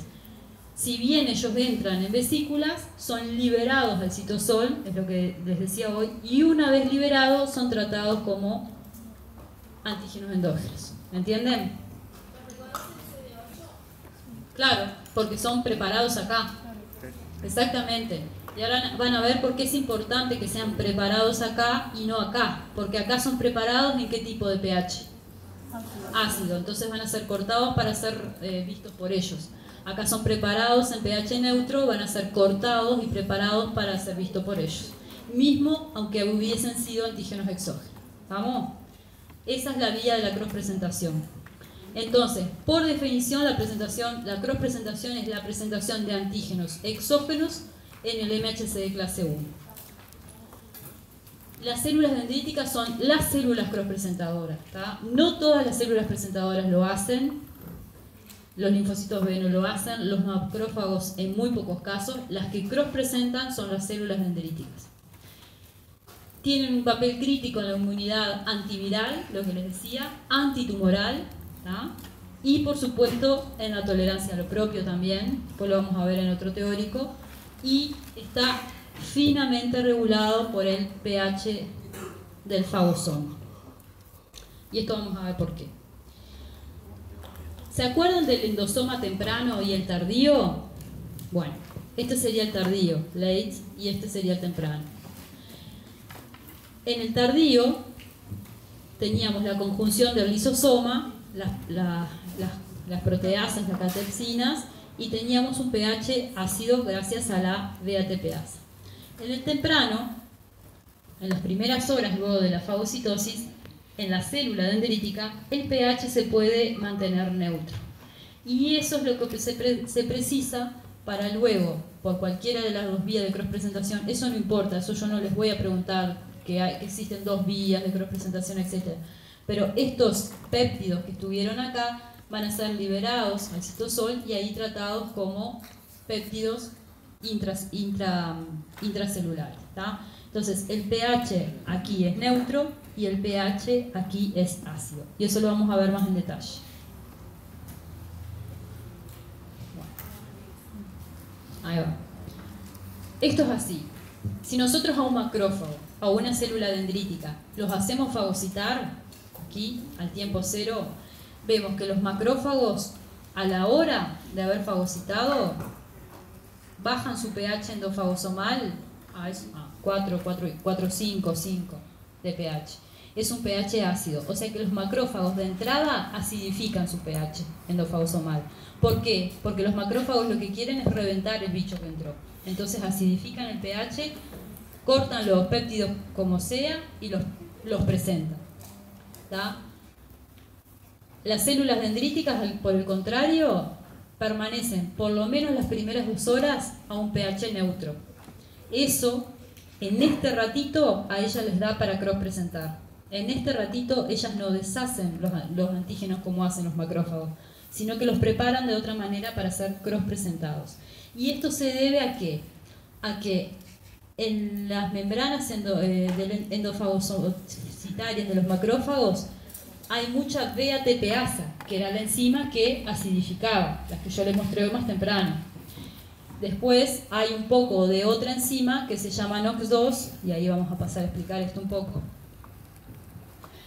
Si bien ellos entran en vesículas, son liberados al citosol, es lo que les decía hoy, y una vez liberados son tratados como antígenos endógenos. ¿Me entienden? Claro, porque son preparados acá. Exactamente. Y ahora van a ver por qué es importante que sean preparados acá y no acá. Porque acá son preparados en qué tipo de pH. Ácido. Entonces van a ser cortados para ser vistos por ellos. Acá son preparados en pH neutro, van a ser cortados y preparados para ser vistos por ellos. Mismo aunque hubiesen sido antígenos exógenos. ¿Vamos? Esa es la vía de la cross-presentación. Entonces, por definición, la cross-presentación es la presentación de antígenos exógenos en el MHC de clase 1. Las células dendríticas son las células cross-presentadoras. No todas las células presentadoras lo hacen. Los linfocitos B no lo hacen, los macrófagos en muy pocos casos. Las que cross-presentan son las células dendríticas. Tienen un papel crítico en la inmunidad antiviral, lo que les decía, antitumoral, ¿tá? Y por supuesto en la tolerancia a lo propio también, pues lo vamos a ver en otro teórico, y está finamente regulado por el pH del fagosoma. Y esto vamos a ver por qué. ¿Se acuerdan del endosoma temprano y el tardío? Bueno, este sería el tardío, late, y este sería el temprano. En el tardío teníamos la conjunción del lisosoma, las proteasas, las catepsinas, y teníamos un pH ácido gracias a la BATPasa. En el temprano, en las primeras horas luego de la fagocitosis, en la célula dendrítica, el pH se puede mantener neutro. Y eso es lo que se precisa para luego, por cualquiera de las dos vías de cross-presentación. Eso no importa, eso yo no les voy a preguntar que existen dos vías de cross-presentación, etc. Pero estos péptidos que estuvieron acá van a ser liberados al citosol y ahí tratados como péptidos intracelulares. ¿Tá? Entonces, el pH aquí es neutro y el pH aquí es ácido. Y eso lo vamos a ver más en detalle. Ahí va. Esto es así. Si nosotros a un macrófago, a una célula dendrítica, los hacemos fagocitar, aquí, al tiempo cero, vemos que los macrófagos, a la hora de haber fagocitado, bajan su pH endofagosomal a 4,5 de pH. Es un pH ácido, o sea que los macrófagos de entrada acidifican su pH endofagosomal. ¿Por qué? Porque los macrófagos lo que quieren es reventar el bicho que entró. Entonces acidifican el pH, cortan los péptidos como sea y los presentan. ¿Tá? Las células dendríticas, por el contrario, permanecen por lo menos las primeras 2 horas a un pH neutro. Eso, en este ratito, a ellas les da para cross-presentar. En este ratito, ellas no deshacen los antígenos como hacen los macrófagos, sino que los preparan de otra manera para ser cross-presentados. ¿Y esto se debe a qué? A que en las membranas endofagocitarias de los macrófagos hay mucha BATPasa, que era la enzima que acidificaba, las que yo les mostré más temprano. Después hay un poco de otra enzima que se llama NOX2, y ahí vamos a pasar a explicar esto un poco.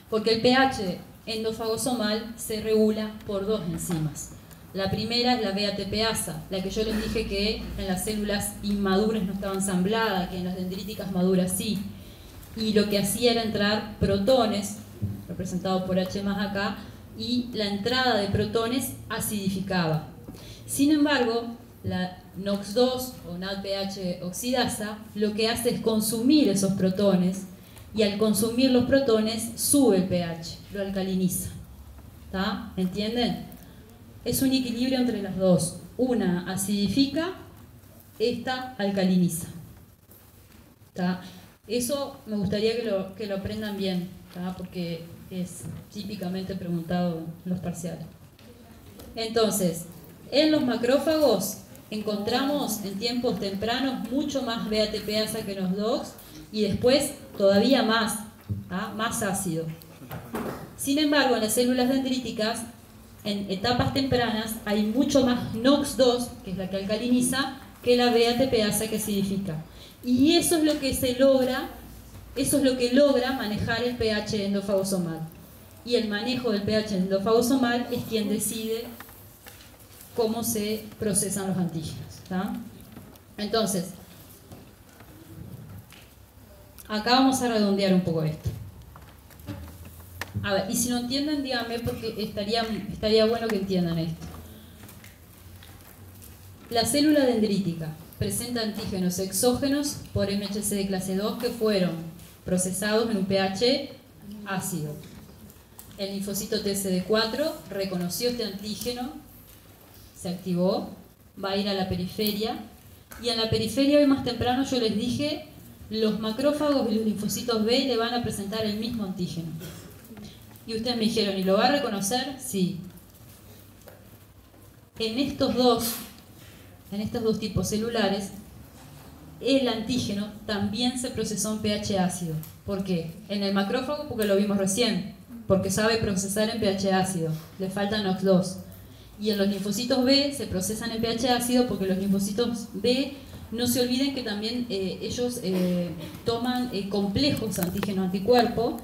Porque el pH endofagosomal se regula por 2 enzimas. La primera es la BATPasa, la que yo les dije que en las células inmaduras no estaba ensamblada, que en las dendríticas maduras sí. Y lo que hacía era entrar protones, representado por H más acá, y la entrada de protones acidificaba. Sin embargo, la NOX2 o NADPH oxidasa lo que hace es consumir esos protones, y al consumir los protones sube el pH, lo alcaliniza. ¿Tá? ¿Entienden? Es un equilibrio entre las dos. Una acidifica, esta alcaliniza. ¿Tá? Eso me gustaría que lo aprendan bien, ¿tá? Porque es típicamente preguntado en los parciales. Entonces, en los macrófagos encontramos en tiempos tempranos mucho más BATPasa que los DOX y después todavía más, ¿tá? Más ácido. Sin embargo, en las células dendríticas, en etapas tempranas, hay mucho más NOX2, que es la que alcaliniza, que la BATPasa que acidifica. Y eso es lo que se logra, eso es lo que logra manejar el pH endofagosomal. Y el manejo del pH endofagosomal es quien decide cómo se procesan los antígenos. ¿Tá? Entonces, acá vamos a redondear un poco esto. A ver, y si no entienden, díganme porque estaría bueno que entiendan esto. La célula dendrítica presenta antígenos exógenos por MHC de clase 2 que fueron procesados en un pH ácido. El linfocito TCD4 reconoció este antígeno, se activó, va a ir a la periferia, y en la periferia hoy más temprano yo les dije, los macrófagos y los linfocitos B le van a presentar el mismo antígeno. Y ustedes me dijeron, ¿y lo va a reconocer? Sí. En estos dos tipos celulares, el antígeno también se procesó en pH ácido. ¿Por qué? En el macrófago, porque lo vimos recién, porque sabe procesar en pH ácido, le falta NOX2. Y en los linfocitos B se procesan en pH ácido porque los linfocitos B, no se olviden que también ellos toman complejos antígeno-anticuerpo,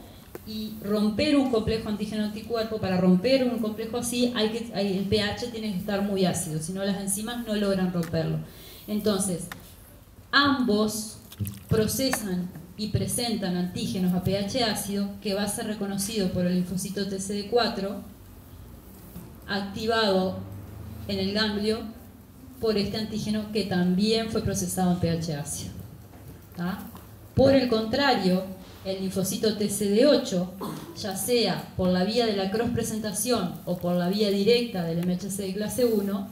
y romper un complejo antígeno-anticuerpo, para romper un complejo así, el pH tiene que estar muy ácido, si no las enzimas no logran romperlo. Entonces, ambos procesan y presentan antígenos a pH ácido, que va a ser reconocido por el linfocito TCD4, activado en el ganglio por este antígeno que también fue procesado en pH ácido. ¿Tá? Por el contrario, el linfocito TCD8, ya sea por la vía de la cross presentación o por la vía directa del MHC de clase 1,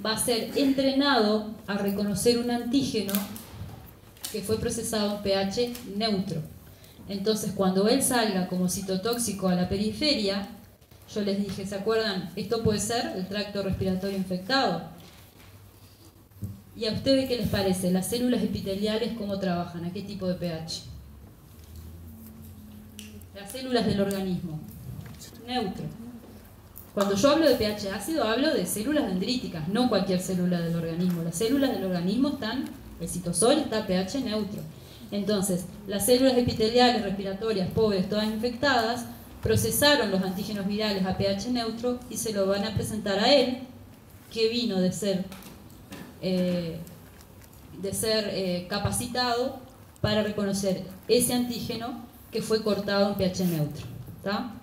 va a ser entrenado a reconocer un antígeno que fue procesado en pH neutro. Entonces, cuando él salga como citotóxico a la periferia, yo les dije, ¿se acuerdan? Esto puede ser el tracto respiratorio infectado. ¿Y a ustedes qué les parece? ¿Las células epiteliales cómo trabajan? ¿A qué tipo de pH? Las células del organismo. Neutro. Cuando yo hablo de pH ácido, hablo de células dendríticas, no cualquier célula del organismo. Las células del organismo están, el citosol está a pH neutro. Entonces, las células epiteliales respiratorias pobres, todas infectadas, procesaron los antígenos virales a pH neutro y se lo van a presentar a él, que vino de ser capacitado para reconocer ese antígeno que fue cortado en pH neutro. ¿Tá?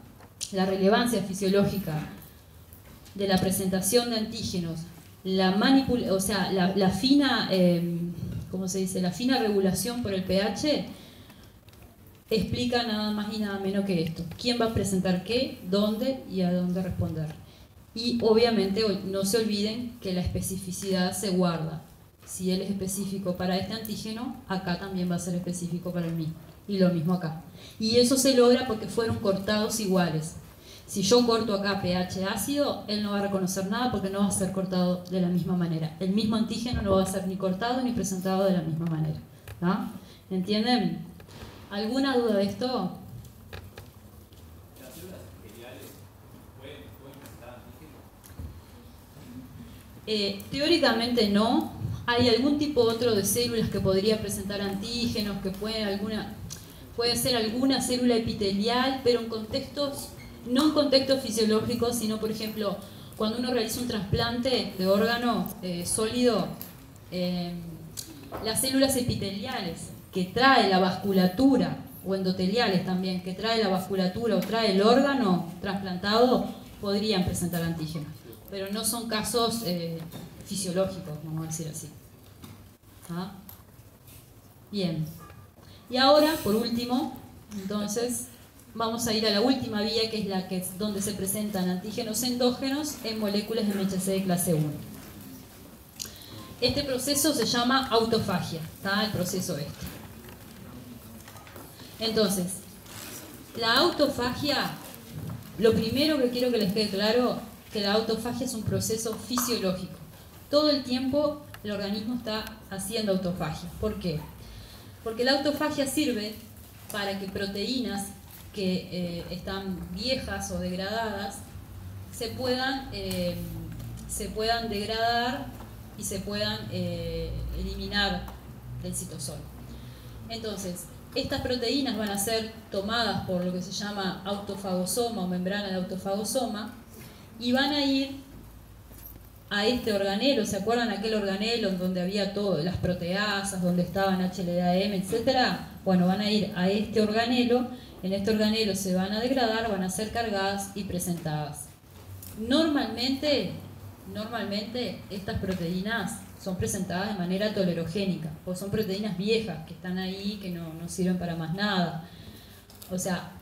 La relevancia fisiológica de la presentación de antígenos, la fina, ¿cómo se dice? La fina regulación por el pH explica nada más y nada menos que esto. ¿Quién va a presentar qué, dónde y a dónde responder? Y obviamente no se olviden que la especificidad se guarda. Si él es específico para este antígeno, acá también va a ser específico para el mismo. Y lo mismo acá. Y eso se logra porque fueron cortados iguales. Si yo corto acá pH ácido, él no va a reconocer nada porque no va a ser cortado de la misma manera. El mismo antígeno no va a ser ni cortado ni presentado de la misma manera. ¿Tá? ¿Entienden? ¿Alguna duda de esto? ¿Las células epiteliales pueden presentar antígenos? Teóricamente no. Hay algún tipo otro de células que podría presentar antígenos, que puede ser alguna célula epitelial, pero en contextos, no en contextos fisiológicos, sino por ejemplo, cuando uno realiza un trasplante de órgano sólido, las células epiteliales que trae la vasculatura, o endoteliales también, que trae la vasculatura o trae el órgano trasplantado, podrían presentar antígenos, pero no son casos fisiológicos, vamos a decir así. ¿Ah? Bien. Y ahora, por último, entonces, vamos a ir a la última vía, que es donde se presentan antígenos endógenos en moléculas de MHC de clase 1. Este proceso se llama autofagia, ¿tá? El proceso este. Entonces, la autofagia, lo primero que quiero que les quede claro, que la autofagia es un proceso fisiológico. Todo el tiempo el organismo está haciendo autofagia. ¿Por qué? Porque la autofagia sirve para que proteínas que están viejas o degradadas se puedan degradar y se puedan eliminar del citosol. Entonces, estas proteínas van a ser tomadas por lo que se llama autofagosoma o membrana de autofagosoma y van a ir a este organelo. ¿Se acuerdan aquel organelo en donde había todo, las proteasas, donde estaban HLA-M, etcétera? Bueno, van a ir a este organelo. En este organelo se van a degradar, van a ser cargadas y presentadas. Normalmente estas proteínas son presentadas de manera tolerogénica, porque son proteínas viejas que están ahí, que no sirven para más nada. O sea,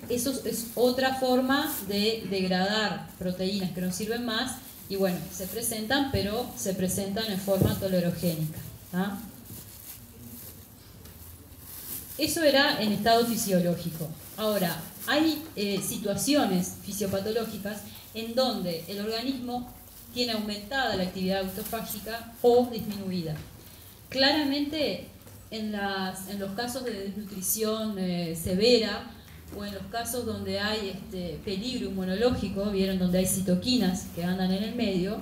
eso es otra forma de degradar proteínas que no sirven más. Y bueno, se presentan, pero se presentan en forma tolerogénica. ¿Tá? Eso era en estado fisiológico. Ahora, hay situaciones fisiopatológicas en donde el organismo tiene aumentada la actividad autofágica o disminuida. Claramente, en los casos de desnutrición severa, o en los casos donde hay peligro inmunológico, vieron donde hay citoquinas que andan en el medio,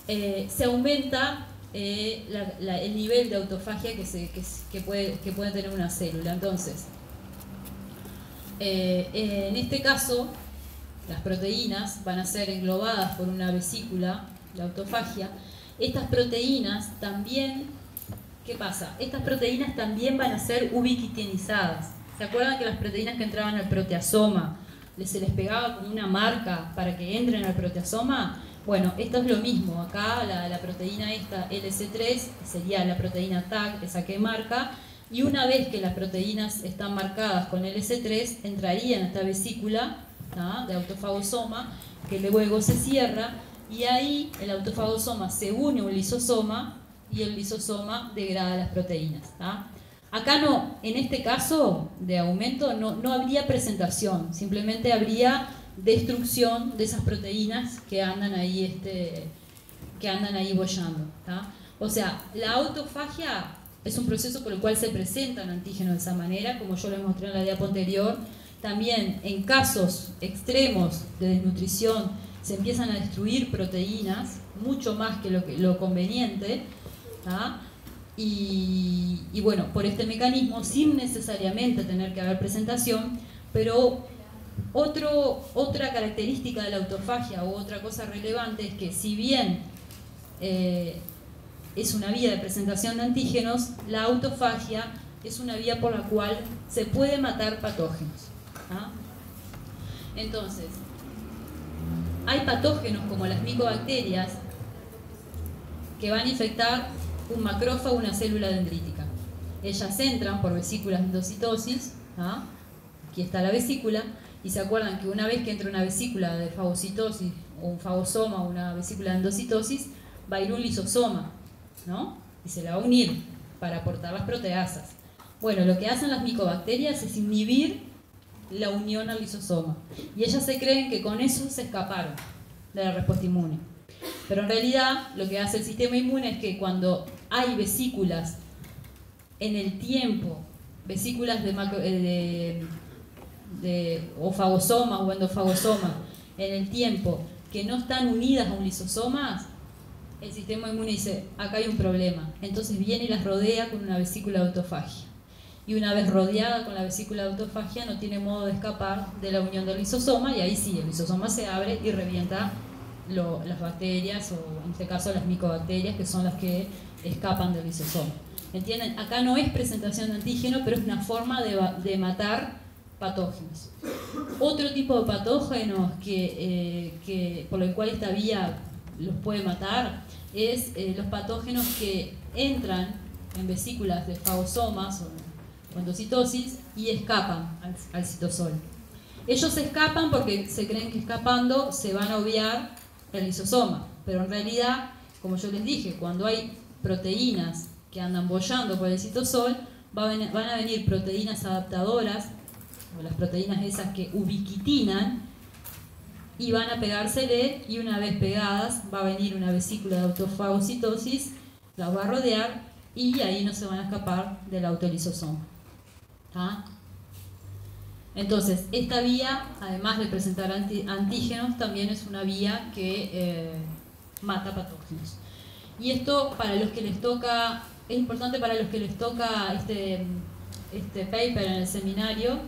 se aumenta el nivel de autofagia que puede tener una célula. Entonces, en este caso, las proteínas van a ser englobadas por una vesícula de autofagia. Estas proteínas también, ¿qué pasa? Estas proteínas también van a ser ubiquitinizadas. ¿Se acuerdan que las proteínas que entraban al proteasoma se les pegaba como una marca para que entren al proteasoma? Bueno, esto es lo mismo. Acá la proteína esta LC3 sería la proteína TAG, esa que marca, y una vez que las proteínas están marcadas con LC3, entrarían a esta vesícula, ¿tá?, de autofagosoma, que luego se cierra, y ahí el autofagosoma se une a un lisosoma y el lisosoma degrada las proteínas, ¿tá? Acá no, en este caso de aumento no habría presentación, simplemente habría destrucción de esas proteínas que andan ahí, boyando, ¿tá? O sea, la autofagia es un proceso por el cual se presentan antígenos de esa manera, como yo les mostré en la diapo anterior. También en casos extremos de desnutrición se empiezan a destruir proteínas, mucho más que lo conveniente, ¿tá? Y bueno, por este mecanismo, sin necesariamente tener que haber presentación, pero otra característica de la autofagia o otra cosa relevante es que si bien es una vía de presentación de antígenos, la autofagia es una vía por la cual se puede matar patógenos, ¿ah? Entonces, hay patógenos como las micobacterias que van a infectar un macrófago, una célula dendrítica. Ellas entran por vesículas de endocitosis, ¿ah? Aquí está la vesícula, y se acuerdan que una vez que entra una vesícula de fagocitosis o un fagosoma o una vesícula de endocitosis, va a ir un lisosoma, ¿no? Y se la va a unir para aportar las proteasas. Bueno, lo que hacen las micobacterias es inhibir la unión al lisosoma, y ellas se creen que con eso se escaparon de la respuesta inmune. Pero en realidad lo que hace el sistema inmune es que cuando hay vesículas en el tiempo, vesículas o fagosomas o endofagosomas en el tiempo que no están unidas a un lisosoma, el sistema inmune dice, acá hay un problema. Entonces viene y las rodea con una vesícula de autofagia. Y una vez rodeada con la vesícula de autofagia no tiene modo de escapar de la unión del lisosoma, y ahí sí, el lisosoma se abre y revienta las bacterias, o en este caso las micobacterias, que son las que escapan del lisosoma. ¿Entienden? Acá no es presentación de antígeno, pero es una forma de matar patógenos. Otro tipo de patógenos por el cual esta vía los puede matar es los patógenos que entran en vesículas de fagosomas o endocitosis y escapan al citosol. Ellos escapan porque se creen que escapando se van a obviar el lisosoma, pero en realidad, como yo les dije, cuando hay proteínas que andan boyando por el citosol, van a venir proteínas adaptadoras, o las proteínas esas que ubiquitinan, y van a pegársele, y una vez pegadas va a venir una vesícula de autofagocitosis, las va a rodear, y ahí no se van a escapar del autolisosoma. ¿Ah? Entonces, esta vía, además de presentar antígenos, también es una vía que mata patógenos. Y esto, para los que les toca, es importante para los que les toca este paper en el seminario,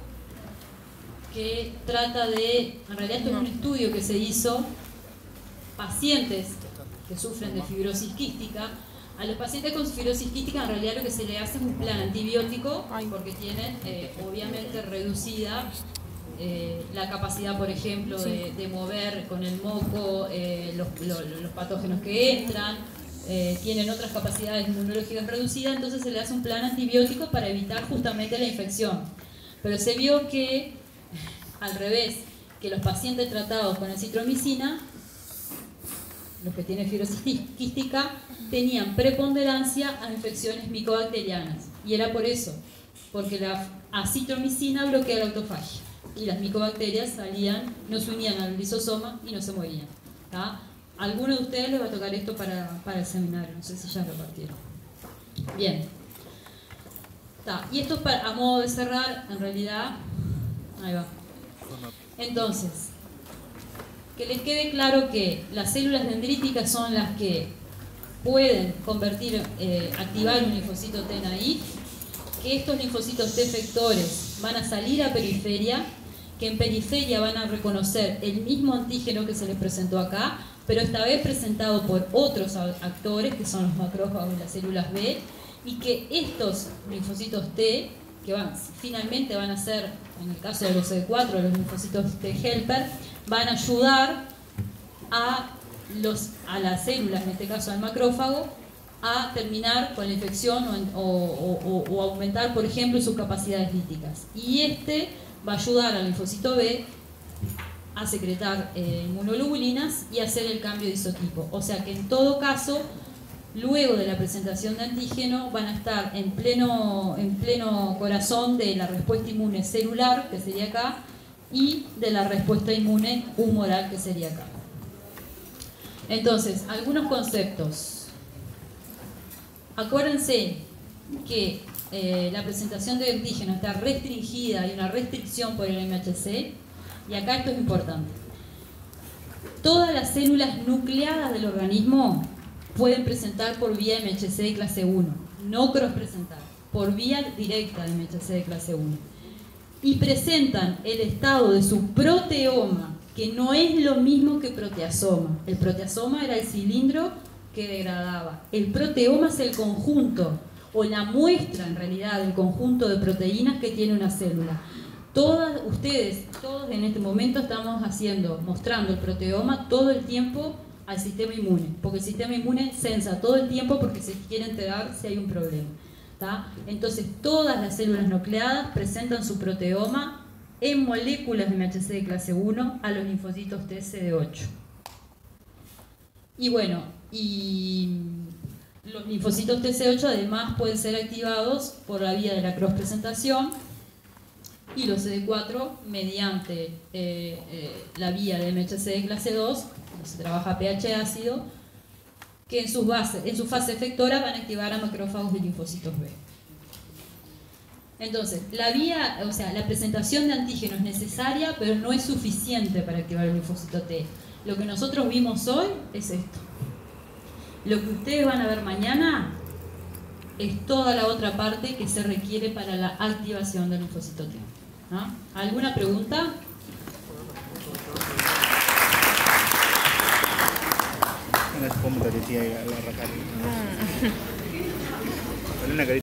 que trata de, en realidad esto es un estudio que se hizo, pacientes que sufren de fibrosis quística. A los pacientes con fibrosis quística en realidad lo que se le hace es un plan antibiótico, porque tienen obviamente reducida la capacidad, por ejemplo, de mover con el moco los patógenos que entran, tienen otras capacidades inmunológicas reducidas, entonces se le hace un plan antibiótico para evitar justamente la infección. Pero se vio que, al revés, que los pacientes tratados con acitromicina, los que tienen fibrosis quística, tenían preponderancia a infecciones micobacterianas. Y era por eso, porque la acitromicina bloquea la autofagia. Y las micobacterias no se unían al lisosoma y no se morían. ¿Tá? A alguno de ustedes les va a tocar esto para el seminario, no sé si ya repartieron. Bien. ¿Tá? Y esto es a modo de cerrar, en realidad. Ahí va. Entonces, que les quede claro que las células dendríticas son las que pueden activar un linfocito T naïf, que estos linfocitos T efectores van a salir a periferia, que en periferia van a reconocer el mismo antígeno que se les presentó acá, pero esta vez presentado por otros actores, que son los macrófagos y las células B, y que estos linfocitos T, que finalmente van a ser, en el caso de los CD4, los linfocitos T helper, van a ayudar a las células, en este caso al macrófago, a terminar con la infección o aumentar, por ejemplo, sus capacidades líticas. Y este va a ayudar al linfocito B a secretar inmunoglobulinas y hacer el cambio de isotipo. O sea que en todo caso, luego de la presentación de antígeno, van a estar en pleno corazón de la respuesta inmune celular, que sería acá, y de la respuesta inmune humoral, que sería acá. Entonces, algunos conceptos. Acuérdense que la presentación de antígeno está restringida, hay una restricción por el MHC, y acá esto es importante. Todas las células nucleadas del organismo pueden presentar por vía MHC de clase 1, no cross-presentar, por vía directa de MHC de clase 1. Y presentan el estado de su proteoma, que no es lo mismo que proteasoma. El proteasoma era el cilindro que degradaba. El proteoma es el conjunto, o la muestra en realidad del conjunto de proteínas que tiene una célula. Todos en este momento estamos mostrando el proteoma todo el tiempo al sistema inmune, porque el sistema inmune sensa todo el tiempo porque se quiere enterar si hay un problema. ¿Tá? Entonces todas las células nucleadas presentan su proteoma en moléculas de MHC de clase 1 a los linfocitos T CD8. Y bueno, los linfocitos TC8 además pueden ser activados por la vía de la cross-presentación, y los CD4 mediante la vía de MHC de clase 2, donde se trabaja pH ácido, que en su fase efectora van a activar a macrófagos de linfocitos B. Entonces, la presentación de antígeno es necesaria, pero no es suficiente para activar el linfocito T. Lo que nosotros vimos hoy es esto. Lo que ustedes van a ver mañana es toda la otra parte que se requiere para la activación del linfocito T. ¿No? ¿Alguna pregunta? Una